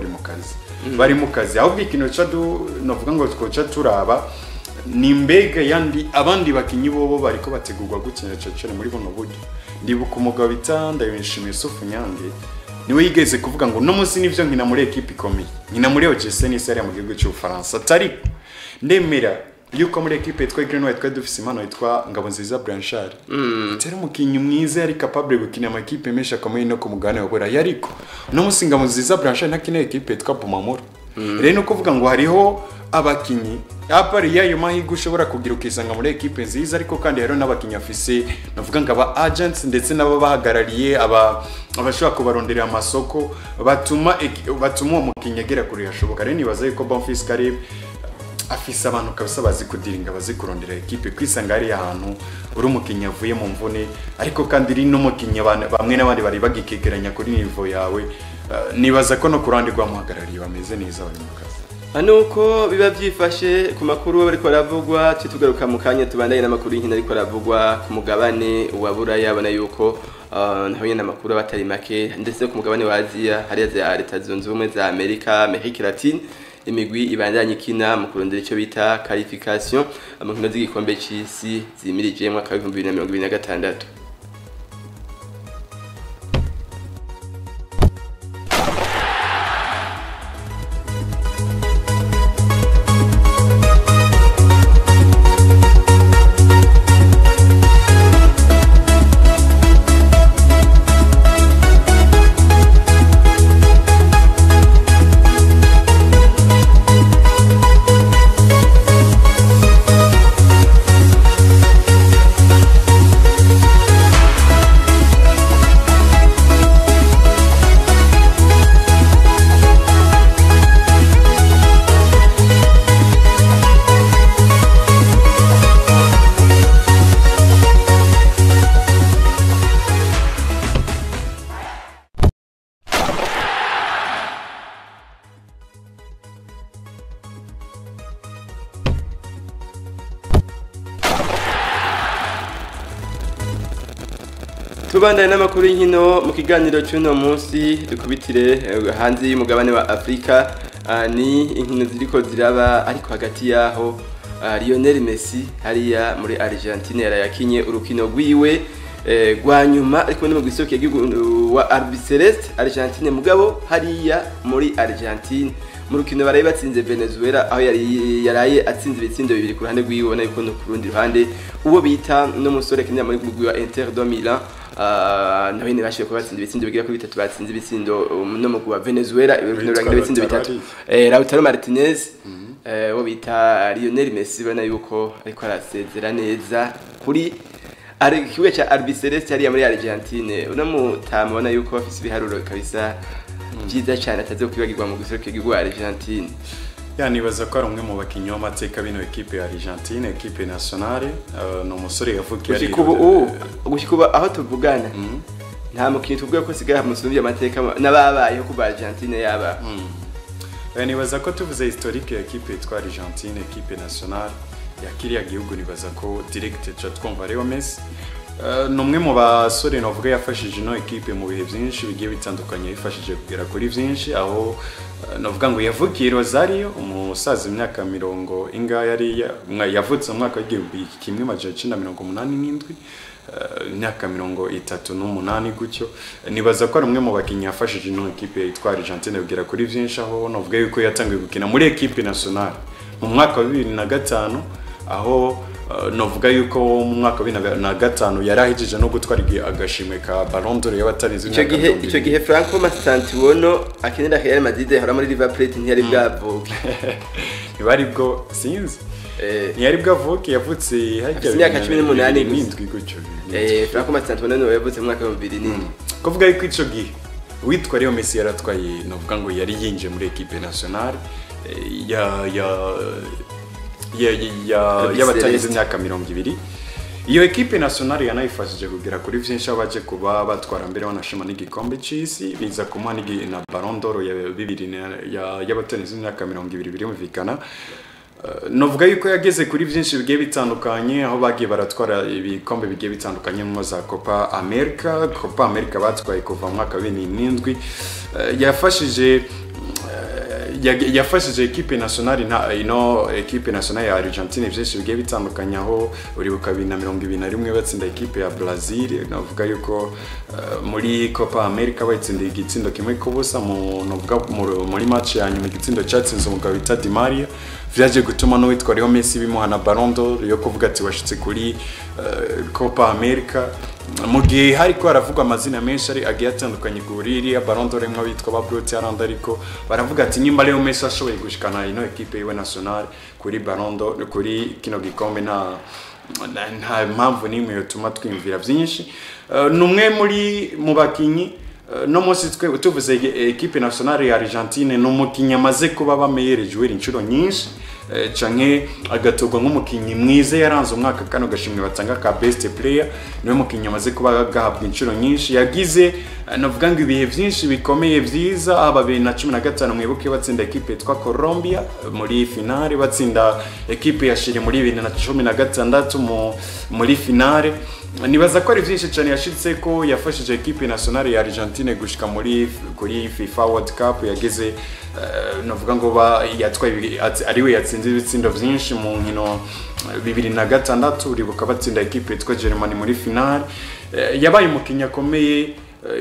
bari mu kazi aho bikino cadu novuga ngo twoca turaba ni mbega yandi abandi bakinyi bobo bariko bategurwa gukina cyane muri buno buryo ndibuka umugabo bitanda yishimiye Yusufu Nyange niwe yigeze kuvuga ngo no munsi nivyo nkina muri equipe ikomeye nkina muri OGC ni seri mu gihugu cy'u France atari ndemera yuko muri equipe yitwa Grenoble yitwa dufise impano yitwa Ngabonziza Blanchard tera umukinyi mwiza yari capable gukina ama equipe menshi akomeye no ku mugane wa Burayi ariko no munsi Ngabonziza Blanchard nakina equipe yitwa Bumamuro rero no kuvuga ngo hariho abakinyi apari yayo mahirwe ushobora kugira ukisanga muri equipe nziza ariko kandi rero n'abakinyi afise navuga ngo aba agents ndetse nabo bahagarariye abashobora kubarondera amasoko batuma uwo mukinyi agera kuri yashoboka rero nibaza yuko Bonfils Caleb afise abantu kabisa bazi kudiringa bazi kurondera equipe kwisanga ari ahantu uri umukinyi avuye mu mvune ariko kandi ri no mukinyi bamwe n'abandi bari bagikegeranya kuri niveau yawe nibaza ko no kurandi rwamuhagarariye bameze neza bari mu kazi Anuko biba byifashe ku makuru bariko ravugwa tugaruka mu kanya tubandanye n'amakuru y'inkino ariko ravugwa ku mugabane wa Buraya abana yuko naho nyene amakuru batari make ndetse ku mugabane wa Aziya hari za Leta Zunze Ubumwe za Amerika Latine imigwi ibandanye ikina mu kurondera icyo bita qualification mu nkino z'igikombe c'isi zimirije mu mwaka wa 2026. Tubandanye n'amakuru y'inkino mu kiganiro cy'uno munsi dukubitire hanze y'umugabane wa Afrika ni inkino ziriko ziraba ariko hagati yaho Lionel Messi hariya muri Argentine yarayakinye urukino rwiwe rwanyuma ariko no mu gisoke y'igihugu wa RB Celeste Argentine mugabo hariya muri Argentine mu rukino baraye batsinze Venezuela aho yaraye atsinze ibitsindo bibiri ku ruhande rwiwe ubona yuko no ku rundi ruhande uwo bita no musore kinya muri mugwi wa Inter de Milan nawe ni bashiye kuba batsinze ibitsindo bigira kuri 3 batsinze ibitsindo no mugwi wa Venezuela urukino rwagira ibitsindo bitatu Lautaro Martinez wo bita Lionel Messi bana yuko ariko arasezera neza kuri kibuga cha RB Celeste hariya muri Argentine unamutamubona yuko bafise ibiharuro kabisa byiza cyane ataze kwibagirwa mu gusohoka igihugu wa Argentine. Nibaza ko ari umwe mu bakinyi b'amateka bino equipe ya Argentine, equipe nationale, no musore yavukiye ari gushikuba aho tuvugana. Nta mukinyi tuvuga ko sigaye musumbye amateka n'ababayeho ku Argentine yaba. Nibaza ko tuvuze historique ya equipe yitwa Argentine, equipe nationale yakiriya gihugu nibaza ko direct twumva Leo Messi numwe mu basore navuga yafashije no equipe mu bihe byinshi bigiye bitandukanye yifashije kugera kuri byinshi aho navuga ngo yavukiye Rosario umusaza imyaka 70 inga yari yavutse mu mwaka w'igihumbi kimwe majana 1987 imyaka 38 gutyo nibaza ko ari umwe mu bakinyi yafashije ino equipe yitwa Argentine kugera kuri vyinshi aho novuga yuko yatangiye gukina muri equipe nationale mu mwaka wa 2005 aho novuga yuko mu mwaka wa 2005 yarahijije no gutwara agashimwe ka Ballon d'Or y'abatarize icyo gihe Franco Mastantuono akinira Real Madrid hora muri River Plate ntiyari bwavuke ntibari bwo sinzi ntiyari bwavuke yavutse hajya imyaka 18 gutyo Franco Mastantuono yavutse mu mwaka wa 2000 kuvuga yuko icyo gihe witwa Leo Messi yaratwaye novuga ngo yari yinje muri equipe nationale y'abatarize imyaka 20. Iyo equipe nationale yanayifashije kugera kuri vyinshi abaje kuba batwara mbere wanashima n'igikombe c'isi biza kumuha na Ballon d'Or ya 2000 y'abatarize imyaka 20 birumvikana. Novuga yuko yageze kuri vyinshi bigiye bitandukanye aho bagiye baratwara ibikombe bigiye bitandukanye mu za Copa America batwaye kuva mu mwaka wa 2007 yafashije equipe nationale equipe nationale ya Argentine vyinshi bigiye bitandukanye aho uribuka 2021 batsinda equipe ya Brazil navuga yuko muri Copa America batsindiye igitsindo kimwe kubusa muri match ya nyuma igitsindo cyatsinze umugabo bita Di Maria vyaje gutuma no witwa Leo Messi bimuhana Ballon d'Or yo kuvuga ati washitse kuri Copa America mu gihe hariko haravugwa amazina menshi ari agiye atandukanye kuri ya Ballon d'Or imwe bitwa ba Brut ariko baravuga ati nyimba Leo Messi ashoboye gushikana ino equipe yiwe nationale kuri Ballon d'Or kuri kino gikombe nta mpamvu nimwe yotuma twimvira byinshi numwe muri mu bakinyi no munsi twe tuvuze equipe nationale ya Argentine no mukinyi amaze kuba bameyereje inshuro nyinshi canke agatogwa nk'umukinyi mwize yaranze umwaka kano gashimwe batanga ka best player niwe mukinyi amaze kuba gahabwa inshuro nyinshi yagize navuga ngo ibihe byinshi bikomeye byiza aba 2015 mwibuke batsinda equipe yitwa Colombia muri finale batsinda equipe ya Chile muri 2016 muri finale nibaza ko ari byinshi cyane yashitse ko yafashije equipe nationale ya Argentine gushika kuri FIFA World Cup yageze navuga ngo yatwaye ariwe yatsinze ibitsindo byinshi mu nkino 2006 uribuka batsinda equipe yitwa Germany muri finale yabaye umukinnyi akomeye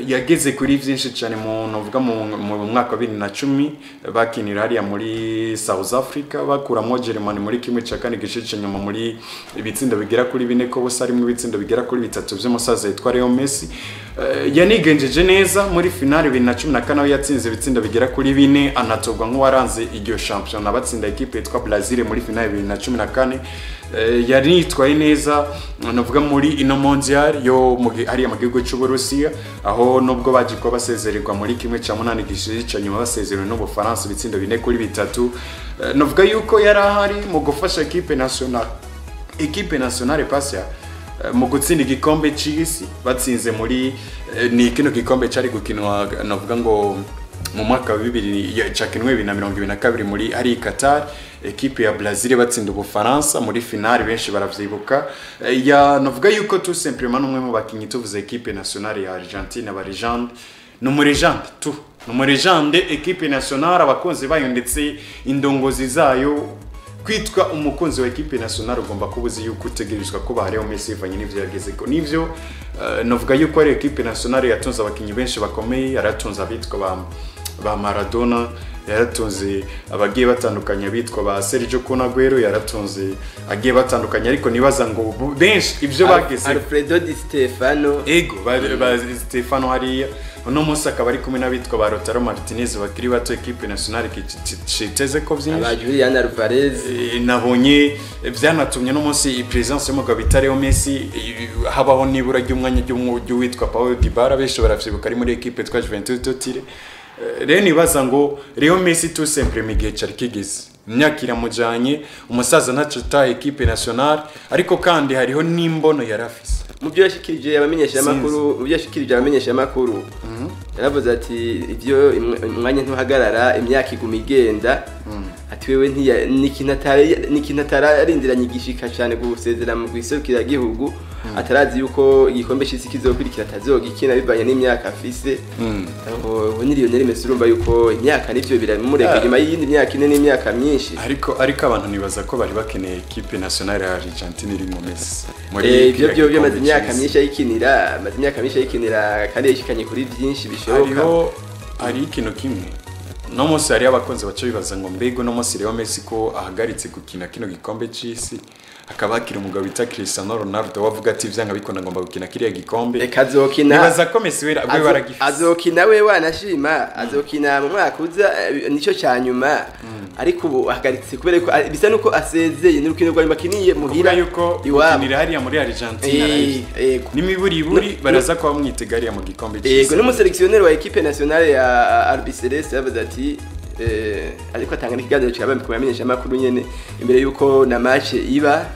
yageze kuri byinshi cyane mu novuga mu mwaka wa 2010 bakinira hariya muri South Africa bakuramo Germany muri kimwe cya kane gishice nyuma muri ibitsindo bigera kuri 4 ko bose arimo ibitsindo bigera kuri 3 by'umusaza yitwa Leo Messi yanigenjeje neza muri finale 2014 yatsinze ibitsindo bigera kuri 4 anatogwa nk'uwaranze iryo champion abatsinda equipe yitwa Brazil muri finale 2014 yari yitwaye neza navuga muri ino mondial yo hariya mu gihugu cy'u Burusiya aho nubwo bagiko basezererwa muri kimwe cya 8 gishize nyuma basezerewe no Bufaransa ibitsindo 4 kuri 3 navuga yuko yari ahari mu gufasha equipe nationale Pasia mu gutsinda igikombe c'isi batsinze muri ni kino gikombe cyari gukinwa navuga ngo mu mwaka wa 2022 muri ari Qatar equipe ya Brazil batsinda Ubufaransa muri finale benshi baravyibuka ya navuga yuko tout simplement numwe mu bakinyi tuvuze equipe nationale ya Argentine aba legende numurejande equipe nationale abakonzi bayo ndetse indongozi zayo kwitwa umukunzi wa equipe nationale ugomba kubuzi yuko utegerezwa kuba hariho Messi ivanye n'ivyo yagezeko nivyo navuga yuko ari equipe nationale yatunze abakinyi benshi bakomeye yaratunze abitwa ba Maradona yaratunze abagiye batandukanye bitwa ba Sergio Aguero yaratunze agiye batandukanye ariko nibaza ngo benshi ivyo bageze Alfredo Di Stefano ba Stefano hariya uno munsi akaba ari kumwe n'abitwa ba Lautaro Martinez bakiri bato equipe nationale kiteze ko byinshi aba Julian Alvarez nabonye byanatumye no munsi presence y'umugabo Leo Messi habaho nibura ry'umwanya ry'uwitwa Paulo Dybala benshi baravyibuka ari muri equipe twa Juventus Totire rero nibaza ngo Leo Messi tout simplement igihe cyari kigeze imyaka iramujanye umusaza ntaco ta equipe nationale ariko kandi hariho nimbono yarafise mu byo yashikirije abamenyesha amakuru yaravuze ati ivyo umwanya ntuhagarara imyaka iguma igenda ati wewe n'ikintu atararindiranye igishika cyane gusezera mu gwiserukira gihugu atarazi yuko igikombe cy'isi kizokurikira atazogikina bivanye n'imyaka afise aho ni Lionel Messi urumva yuko imyaka nivyo biramureka nyuma y'indi myaka ine n'imyaka myinshi ariko abantu nibaza ko bari bakeneye equipe nationale ya Argentine iri mu Messi muri ibyo maze imyaka myinshi ayikinira kandi yashikanye kuri byinshi bishoboka ari ikintu kimwe no munsi hari abakonze baco bibaza ngo mbego no munsi Leo Messi ko ahagaritse gukina kino gikombe c'isi akaba hakiri umugabo bita Cristiano Ronaldo wavuga ati vyanga bikunda ngomba gukina kiriya gikombe azokina nibaza ko Messi we agwe baragifise azokina we wanashima azokina mu mwaka uza nico cyanyuma ariko ubu ahagaritse kubera ko bisa nuko asezeye n'urukino rwa makiniye muhira yuko ukinira hariya muri Argentina n'imiburiburi baraza ko bamwitegariya mu gikombe c'isi yego n'umuseleksioneri wa equipe nationale ya RB Celeste yavuze ati ariko atanga n'ikiganiro cyabamye kubamenyesha makuru nyene imbere yuko na match iba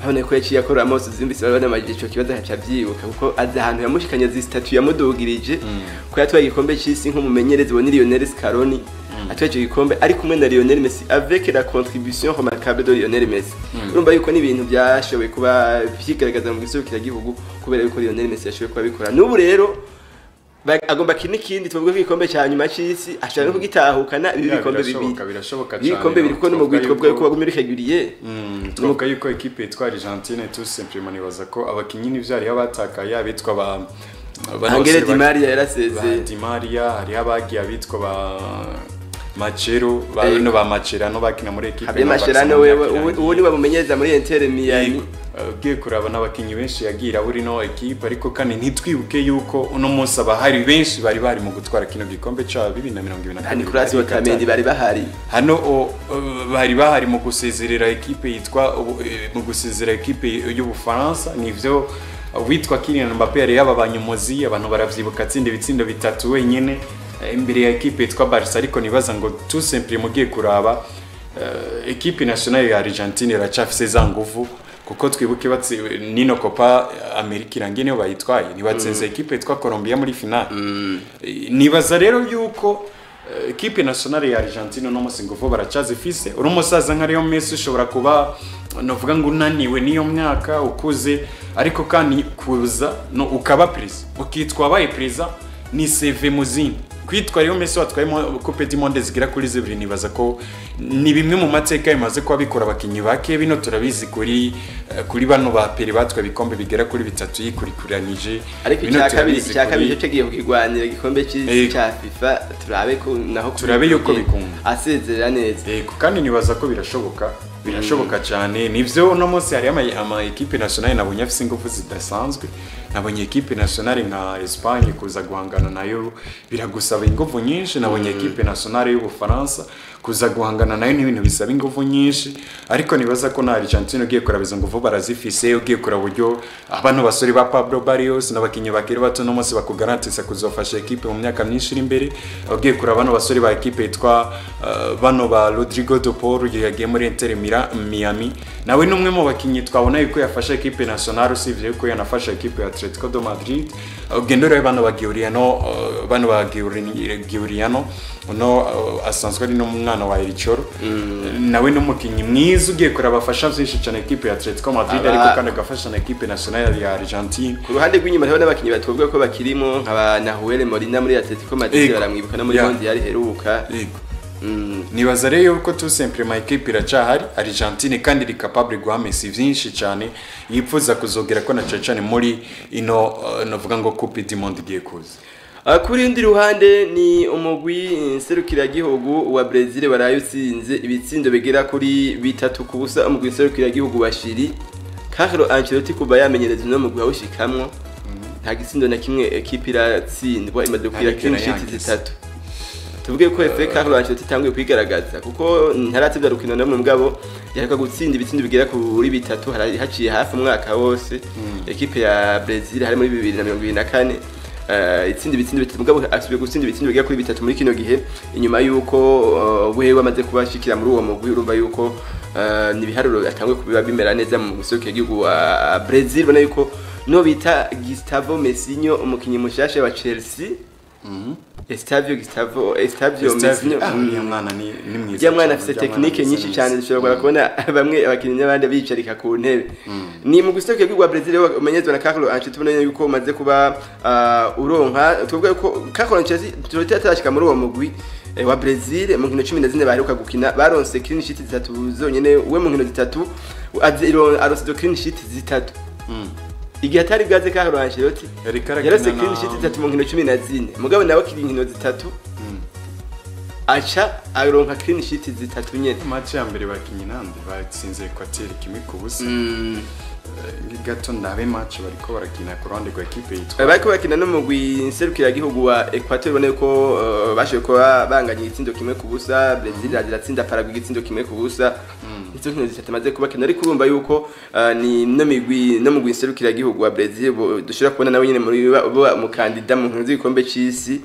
hone ko yaciye akora Amos zimvise bari banamaje ico kibazo haca byibuka kuko aza ahantu yamushikanye zi statue yamudugirije ko yatwaye igikombe cy'isi nk'umumenyerezi wa Lionel Scaloni atwaye ico gikombe ari kumwe na Lionel Messi avec la contribution remarquable de Lionel Messi urumva yuko ni ibintu byashoboye kuba vyigaragaza mu gisukira gihugu kubera yuko Lionel Messi yashoboye kuba bikora n'ubu rero agomba kindi tuvuge ko igikombe cya nyuma cy'isi ashaka no kugitahukana ibi bikombe birashoboka cyane ibikombe biri ko no mu gwitwa bwo kuba gumira kaguriye twoka yuko equipe yitwa Argentine tout simplement nibaza ko abakinyi n'ivyari yabatakaye abitwa ba Angel Di Maria yaraseze Di Maria hari abagiye abitwa ba Machero bano ba Macherano bakina muri equipe Habe Macherano wewe uwo ni bamumenyeza muri Inter Miami ugiye kuraba n'abakinyi benshi yagira buri no equipe ariko kandi ntitwibuke yuko uno munsi abahari benshi bari mu gutwara kino gikombe ca 2022 kandi Croatia Otamendi bari bahari hano bari bahari mu gusezerera equipe yitwa mu gusezerera equipe y'Ubufaransa nivyo witwa Kylian Mbappé yari yababanyumuzi abantu baravyibuka atsinda ibitsindo bitatu wenyene imbere ya equipe yitwa Barca ariko nibaza ngo tout simplement mugiye kuraba equipe nationale ya Argentine iracafise za nguvu kuko twibuke batsi nino Copa America irangene bayitwaye nibatsenze equipe yitwa Colombia muri finale nibaza rero yuko equipe nationale ya Argentine no musinguvu baracazifise urumosaza nka Leo Messi ushobora kuba novuga ngo unaniwe niyo myaka ukuze ariko kandi kuza no ukaba prise ukitwa baye prise ni CV muzini kwitwa Leo Messi watwayemo Coupe du Monde zigira kuri zibiri nibaza ko ni bimwe mu mateka yamaze kwa bikora abakinyi bake bino turabizi kuri bano ba pere batwa bikombe bigera kuri bitatu yikurikuranije ariko cyakabiri cyo giye kugwanira igikombe cya FIFA turabe ko naho turabe yuko bikunda asezerera neza kandi nibaza ko birashoboka cyane nivyo no munsi hari ama equipe nationale nabonye afise ingufu zidasanzwe nabonye equipe nationale nka Espagne kuza guhangana nayo biragusaba ingufu nyinshi nabonye equipe nationale y'Ubufaransa kuza guhangana nayo n'ibintu bisaba ingufu nyinshi ariko nibaza ko na Argentine ugiye kurabiza nguvu barazifise ugiye kura buryo abantu basore ba Pablo Barrios n'abakinyi bakiri bato no munsi bakugarantisa kuzofasha equipe mu myaka myinshi iri imbere ugiye kura abantu basore ba equipe yitwa bano ba Rodrigo de Paul yagiye muri Inter Miami nawe numwe mu bakinyi twabona yuko yafasha equipe nationale usivye yuko yanafasha equipe ya Atletico de Madrid ugendera bano ba Giuliano no asanzwe ari no mwana wa Erichoro nawe n'umukinyi mwiza ugiye kurabafasha byinshi cyane equipe ya Atletico Madrid ariko kandi agafasha na equipe nationale ya Argentine ku ruhande rw'inyuma hariho n'abakinyi batubwiye ko bakirimo nkaba Nahuel Molina muri Atletico Madrid baramwibuka no muri Mondial heruka nibaza rero ko tout simplement equipe iracahari Argentine kandi iri capable guha Messi byinshi cyane yipfuza kuzogera ko na cyane muri ino novuga ngo Coupe du Monde igiye kuza kuri undi ruhande ni umugwi serukira gihugu wa Brazil barayutsinze ibitsindo bigera kuri 3-0 umugwi serukira gihugu wa Chili Carlo Ancelotti kuba yamenyereza no mugwi awushikamwo nta gitsindo na kimwe equipe iratsindwa imaze kugira kenshi 3 tuvuge ko FA Carlo Ancelotti tanguye kwigaragaza kuko ntaratsibya rukino no mu mugabo yareka gutsinda ibitsindo bigera kuri 3 haciye hafi umwaka wose equipe ya Brazil hari muri 2024 itsinda ibitsindo mugabo asubiye gutsinda ibitsindo bigera kuri 3 muri kino gihe inyuma yuko wewe amaze kubashikira muri uwo mugwi urumva yuko ni biharuro atangwe kubiba bimera neza mu gusohoka igihugu wa Brazil bana yuko no bita Gustavo Messinho umukinyi mushasha wa Chelsea Estavio Messinho uyu mwana ni mwiza. Ya mwana afite technique nyinshi cyane dushobora kubona bamwe abakinnyi n'abandi bicarika ku ntebe. Ni mu guseruka bwa Brazil umenyezwa na Carlo Ancelotti tubonye yuko umaze kuba uronka twebwe ko Carlo Ancelotti turotera tarashika muri uwo mugwi wa Brazil mu nkino 14 baheruka gukina baronse clean sheet 3 zonyene we mu nkino 3 aronse clean sheet 3. Igihe atari bwaze Carlo Ancelotti yarose clean sheet 3 mu nkino 14 mugabo nawe kiri nkino 3 acha aronka clean sheet 3 nyene. Match ya mbere bakinyi nande batsinze Equateur kimwe ku busa. Gato ndabe match bariko barakina ku ruhande rwa equipe yitwa bariko bakina no mugwi nserukira gihugu wa Equateur bone ko bashoye ko banganye itsindo kimwe ku busa. Brazil aratsinda Paraguay itsindo kimwe ku busa. Izo nkino zitamaze kubakina ariko urumva yuko ni no mugwi nserukira gihugu wa Brazil dushobora kubona nawe nyine muri mu kandida mu nkino z'igikombe cy'isi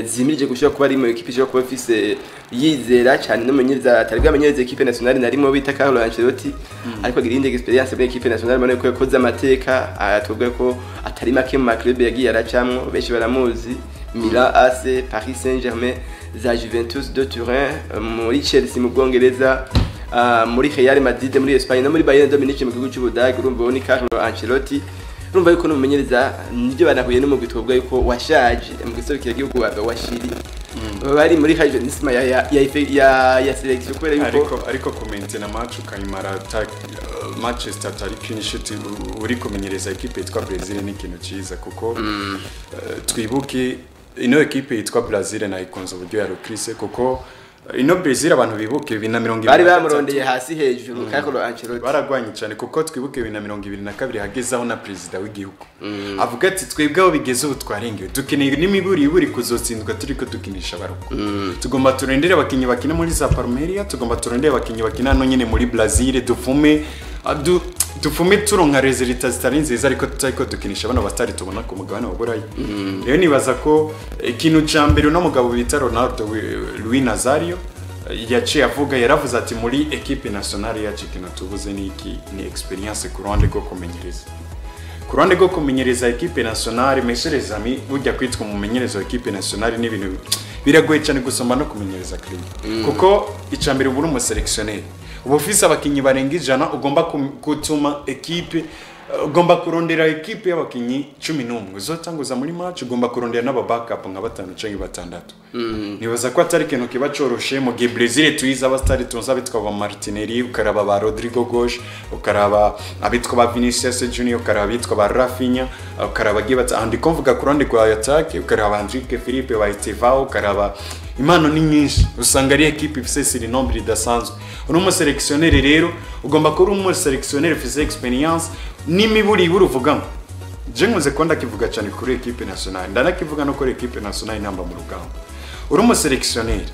zimirije gushaka kuba ari mu equipe yo kuba fise yizera cyane no munyiriza atari bwamenyereza equipe nationale narimo bita Carlo Ancelotti ariko agira indi experience muri equipe nationale bane ko yakoze amateka atubwe ko atari make mu club yagiye aracamwo benshi baramuzi Milan AC Paris Saint-Germain za Juventus de Turin muri Chelsea mu Bwongereza muri Real Madrid muri Espagne no muri Bayern Munich mu gihugu cy'Ubudage urumva ni Carlo Ancelotti urumva yuko no mumenyereza nibyo banahuye no mu gitobwa yuko washaje mu giserukira gihugu washiri bari muri Hajenisma ya selection kwera yuko ariko comment na match ukayimara Manchester tari clean sheet uri kumenyereza equipe yitwa Brazil ni kintu cyiza kuko twibuke ino equipe yitwa Brazil na ikonzo buryo ya Lucrise kuko ino Brazil abantu bibuke 2020 bari bamurondeye hasi hejuru Carlo Ancelotti baragwanye cyane kuko twibuke 2022 hagezaho na president w'igihugu avuga ati twebweho bigeze ubu twarengewe dukeneye n'imiburi kuzotsindwa turiko dukinisha baruko tugomba turendere abakinyi bakina muri za Palmeiras tugomba turendere abakinyi bakina no nyene muri Brazil dufume turonka resultat zitari nziza ariko tutariko dukinisha bano batari tubona ku mugabane wa Burayi. Rero nibaza ko ikintu ca mbere no mugabo bita Ronaldo Luis Nazario yaciye avuga yaravuze ati muri equipe nationale yacu ikintu tubuze ni experience ku ruhande rwo kumenyereza. Ku ruhande rwo kumenyereza equipe nationale mes amis burya kwitwa umumenyereza wa equipe nationale ni ibintu biragoye cyane gusoma no kumenyereza club kuko icambere ubu mu selectionnaire ubufisa abakinyi barenga ijana ugomba gutuma equipe ugomba kurondera equipe y'abakinyi 11 uzotanguza muri match ugomba kurondera n'aba backup nka 5 cyangwa 6 nibaza ko atari kintu kiba coroshe mu gihe Brazil tuyiza abastari tunza bitwa ba Martinelli ukaraba ba Rodrigo Goes ukaraba abitwa ba Vinicius Junior ukaraba bitwa ba Rafinha ukaraba gibata andi konvuga kurande kwa attack ukaraba Enrique Felipe ba Estevao ukaraba impano ni nyinshi usanga ari equipe ifise siri nombre idasanzwe uno selectionnaire rero ugomba ko uri selectionnaire ifise experience n'imiburi uvuga je nkuze konda kivuga cyane kuri equipe nationale ndanakivuga no kuri equipe nationale namba mu rugamba uri selectionnaire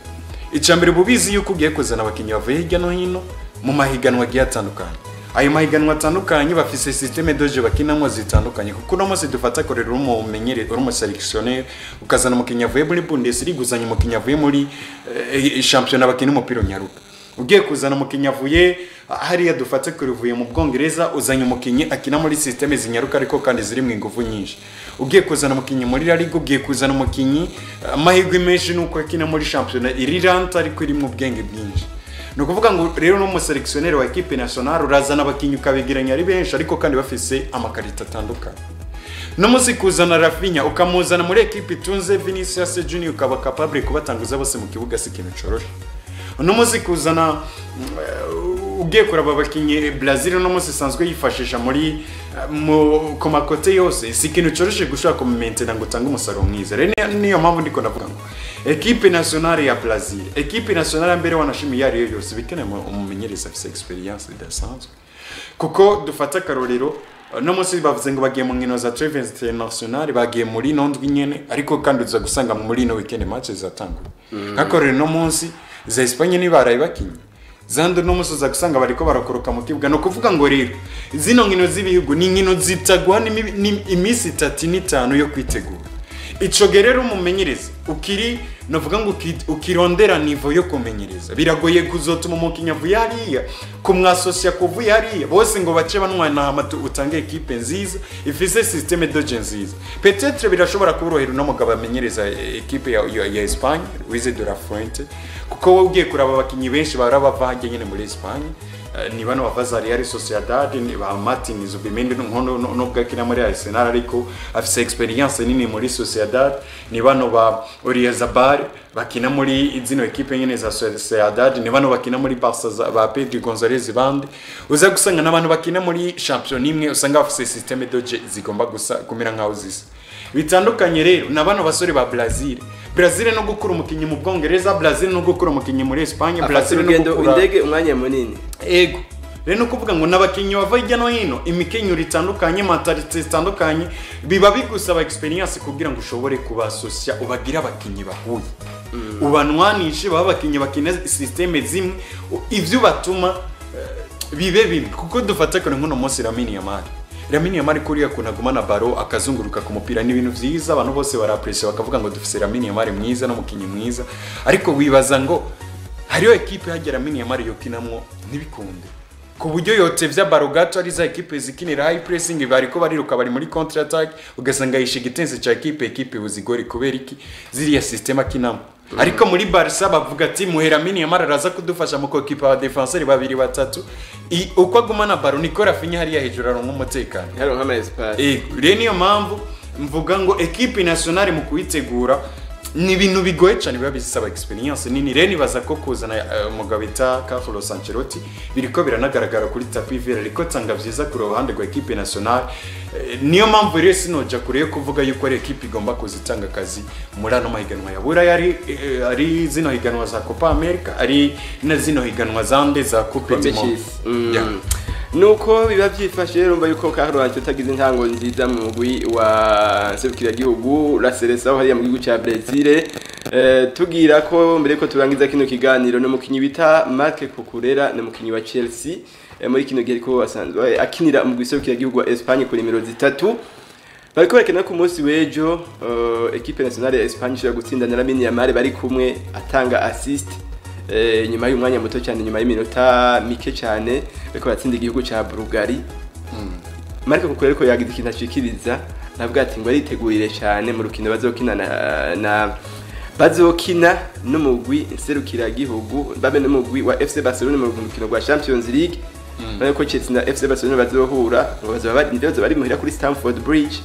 icambere bubizi yuko ugiye kuzana abakinyi bavuye hirya no hino mu mahiganwa giye atandukanye ayo mahiganwa atandukanye bafise systeme doje bakinamo zitandukanye kuko no mose dufata korera umumenyere uri selectionnaire ukazana umukinya avuye muri Bundesliga uzanye umukinya avuye muri championnat bakina umupira nyaruka ugiye kuzana umukinya avuye hariya dufate kurivuye mu Bwongereza uzanye umukinyi akina muri systeme zinyaruka ariko kandi ziri mu ingufu nyinshi ugiye kuzana umukinyi muri La Liga ugiye kuzana umukinyi amahirwe menshi nuko akina muri championnat iriranta ariko iri mu bwenge bwinshi no kuvuga ngo rero no mu selectionnaire wa equipe nationale urazana abakinyi ukabigiranya ari benshi ariko kandi bafise amakarita atandukanye no muzi kuzana Rafinha ukamuzana muri equipe tunze Vinicius Junior ukaba capable kubatanguza bose mu kibuga sikintu coroshe no muzi kuzana ugiye kuraba abakinyi Brazil no muzi sanzwe yifashisha muri ku makote yose sikintu coroshe gushaka ku maintain ngo tanga umusaruro mwiza rero niyo mpamvu ndiko navuga ngo equipe nationale ya Brazil equipe nationale mbere wanashimi yari yose bikene umumenyereza afise experience idasanzwe kuko dufata karorero no musi bavuze ngo bagiye mu nkino za Trevens International bagiye muri nondwi nyene ariko kandi uza gusanga muri no weekend matches zatanguye hakorera no munsi za Espagne ni baraye bakinyi zando no musoza gusanga bariko barakoroka mu kibuga no kuvuga ngo rero zino nkino z'ibihugu ni nkino zitagwa ni imisi 35 yo kwitegura ico gerero umumenyereza ukiri navuga ngo ukirondera niveau yo kumenyereza biragoye kuzotuma umukinya vuye hariya kumwasosia kuvuye hariya bose ngo bace banwana amatu utange equipe nziza ifise systeme de nziza peut-être birashobora kuborohera no mugabo amenyereza equipe ya Espagne Luis de la Fuente kuko wowe ugiye kuraba abakinyi benshi barabava hajye nyene muri Espagne ni bano bavaza Real Sociedad ni ba Martin Zubimendi no bwakina muri Arsenal ariko afise experience nini muri Sociedad ni bano ba Oyarzabal bakina muri izino equipe nyene za Sociedad ni bano bakina muri Barca ba Pedro Gonzalez bandi uza gusanga nabantu bakina muri champion imwe usanga afise systeme doje zigomba gusa kumira nkaho zisa bitandukanye rero nabano basore ba Brazil no gukura umukinyi mu Bwongereza Brazil no gukura umukinyi muri Espagne Brazil no gukura indege umwanya munini ego reno kuvuga ngo nabakinyi bava hirya no hino imikenyo ritandukanye mentalite zitandukanye biba bigusaba experience kugira ngo ushobore kubasocia ubagira abakinyi bahuye ubanwanishe baba abakinyi bakina systeme zimwe ivyo batuma bibe bimwe kuko dufata ko nkono Mose Lamine Yamal kuriya kunagumana baro akazunguruka ku mupira n'ibintu vyiza abantu bose barapresse bakavuga ngo dufise Lamine Yamal mwiza no mukinyi mwiza ariko wibaza ngo hariyo equipe hagera Lamine Yamal yokinamwo nibikunde ku buryo yotevya baro gato ari za equipe zikinira high pressing bariko bariruka bari muri counter attack ugasanga yishe gitense ca equipe buzigori kubera iki ziriya system akinamo ariko muri Barca bavuga ati muhera Lamine Yamal araza kudufasha mu kokipa wa defenseur babiri batatu uko agumana baro niko Rafinha hariya hejuru aronka umutekano yaronka ama espace niyo mpamvu mvuga ngo equipe nationale mu kuyitegura ni ibintu bigoye cyane biba bisaba experience nini reni baza ko kuzana umugabo bita Carlos Ancelotti biriko biranagaragara kuri tapi vert ariko tanga vyiza ku ruhande rwa equipe nationale niyo mpamvu rero sinoja kure kuvuga yuko ari equipe igomba kuzitanga kazi muri ano mahiganwa ya bura ari zino higanwa za Copa America ari na zino higanwa zande za Coupe du Monde nuko biba byifashe rumba yuko Carlo Ancelotti agize intango nziza mu mugwi wa serukira gihugu La Seleção hariya mu gihugu ca Brazil tugira ko mbere ko turangiza kino kiganiro no mukinyi bita Marc Cucurella no mukinyi wa Chelsea muri kino gihe ko asanzwe akinira mu serukira gihugu wa Espagne ku nimero 3 bariko barekana ku munsi wejo equipe nationale ya Espagne ishobora gutsinda na Lamine Yamal bari kumwe atanga assist nyuma y'umwanya muto cyane nyuma y'iminota mike cyane beko batsinda igihugu ca Bulgaria Marco Cucurella ko yagize ikintu ashikiriza navuga ati ngo aritegurire cyane mu rukino bazokina bazokina n'umugwi serukira gihugu babe n'umugwi wa FC Barcelona mu rukino rwa Champions League ko Chelsea na FC Barcelona bazohura ngo bazoba bari muhira kuri Stamford Bridge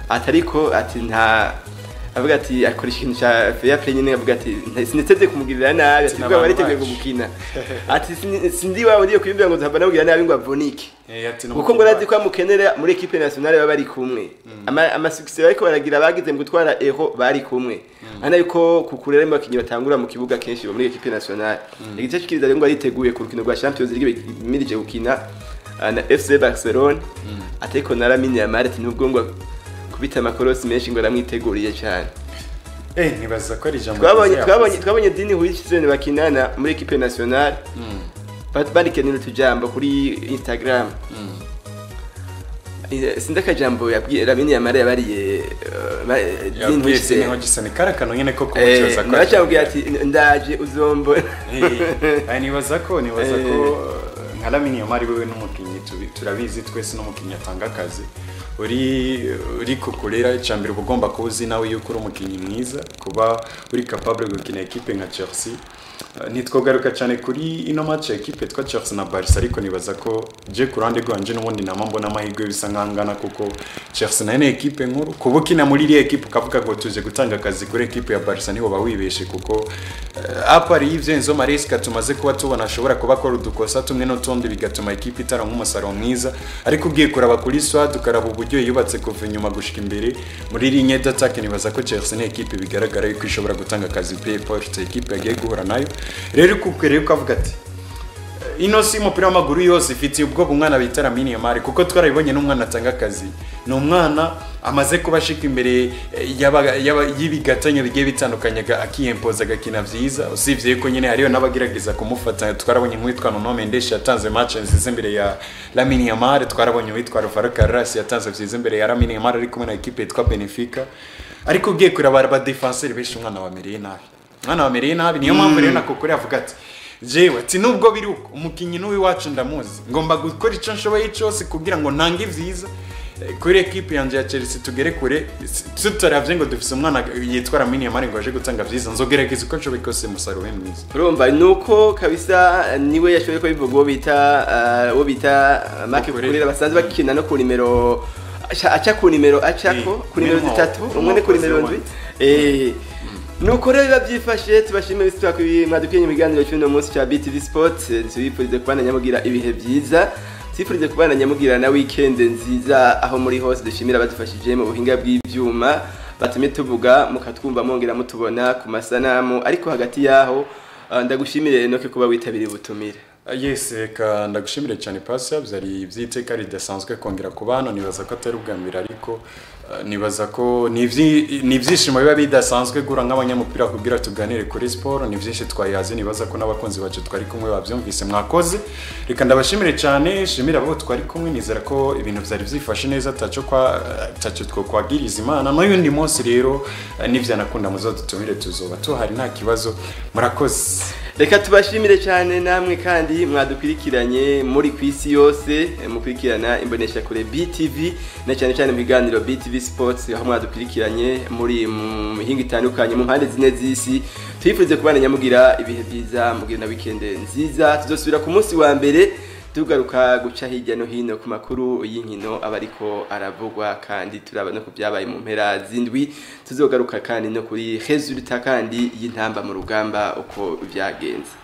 atariko ati nta avuga ati akoresha ikintu cha fair play nyene avuga ati siniteze kumugirira nabi ati bwa bariteguye gukina ati sindi wawe ndiye kwimbira ngo zaba nabwira nabi ngo avunike kuko ngo razi ko amukenera muri equipe nationale baba bari kumwe ama success bariko baragira bagize mu gutwara eho bari kumwe ana yuko Cucurella mu bakinyi batangura mu kibuga kenshi muri equipe nationale igice kikiriza rero ngo ariteguye ku rukino rwa Champions League mirije gukina na FC Barcelona ateko na Lamine Yamal ati nubwo ngo bita amakorosi menshi ngo aramwiteguriye cyane nibaza ko ari jambo twabonye Dini Huijsen bakinana muri equipe nationale barikenera tujambo kuri Instagram sindaka jambo yabwiye Lamine Yamal yabariye Dini Huijsen karakano nyene ko kumucoza ko nacabwiye ati ndaje uzombo nibaza ko nka Lamine Yamal wewe n'umukinyi turabizi twese n'umukinyi atanga akazi uri Cucurella cyambere ugomba kuzi nawe yuko uri umukinyi mwiza kuba uri capable gukina equipe nka Chelsea nitwogaruka cyane kuri ino match equipe twa Chelsea na Barca ariko nibaza ko je kurande gwanje n'ubundi namambona amahirwe bisa nkangana kuko Chelsea na equipe nkuru kubukina muri iri equipe ukavuga ngo tuje gutanga akazi kuri equipe ya Barca niho bawibeshe kuko apari ivyo Enzo Maresca tumaze kuba tubona ashobora kuba akora udukosa tumwe no tundi bigatuma equipe itaronka umusaruro mwiza ariko ugiye kuraba kuri Swad ukaraba uburyo yubatse kuva inyuma gushika imbere muri ligne d'attaque nibaza ko Chelsea ni equipe bigaragara yuko ishobora gutanga akazi pe porte equipe yagiye guhura nayo rero Cucurella ukavuga ati ino si umupira w'amaguru yose ifitiye ubwoko umwana bita Lamine Yamal kuko twarabibonye n'umwana atanga akazi ni umwana amaze kubashika imbere y'ibigatanye bigiye bitandukanye akiyempoza agakina vyiza usivye ko nyene hariyo nabagerageza kumufata twarabonye nk'uwitwa Nuno Mendes yatanze match nziza imbere ya Lamine Yamal twarabonye uwitwa Alvaro Carreras yatanze vyiza imbere ya Lamine Yamal ari kumwe na equipe yitwa Benfica ariko ugiye kuraba ba defenseur benshi umwana wamereye nabi niyo mpamvu rero nakokore avuga ati jewe ati nubwo biri uko umukinyi n'uwi wacu ndamuzi ngomba gukora ico nshoboye cyose kugira ngo ntange vyiza kuri equipe yanje ya Chelsea tugere kure tutaravye ngo dufise umwana yitwa Lamine Yamal ngo aje gutanga vyiza nzogerageza uko nshoboye kose musarube mwiza urumva nuko kabisa niwe yashoboye ko bivuga wo bita Marc Cucurella basanzwe bakina no ku nimero acha ku nimero achako ku nimero 3 umwe ne ku nimero 7 nuko rero bavyifashe tubashimire bitwa mwadukenye imiganiro cy'uno munsi cya BTV Sports tubifurize kubana nyamugira ibihe byiza twifurize kubana nyamugira na weekend nziza aho muri hose dushimira badufashije mu buhinga bw'ivyuma batumye tuvuga mukatwumva mongera mutubona ku masanamu ariko hagati yaho ndagushimire no kuba witabiriye ubutumire yes ka ndagushimire cyane Pastor byari byiteka ridasanzwe kongera kubana nibaza ko atari ubwambira ariko nibaza ko nivyishimo biba bidasanzwe gura nk'abanyamupira kugira tuganire kuri sport ni vyinshi twayaze nibaza ko n'abakunzi bacu twari kumwe bavyumvise mwakoze reka ndabashimire cyane shimira abo twari kumwe nizera ko ibintu byari byifashe neza taco twagiriza Imana no yundi munsi rero nivyanakunda muzodutumire tuzoba tuhari nta kibazo murakoze reka tubashimire cyane namwe kandi mwadukurikiranye muri kwisi yose mukurikirana imbonesha kure BTV na cyane cyane mu biganiro BTV Sports aho mwadukurikiranye muri mihinga itandukanye mu mpande zine z'isi twifurize kubana nyamugira ibihe byiza mugira na weekend nziza tuzosubira ku munsi wa mbere tugaruka guca hirya no hino ku makuru y'inkino abariko aravugwa kandi turaba no kubyabaye mu mpera zindwi tuzogaruka kandi no kuri resultat kandi y'intamba mu rugamba uko byagenze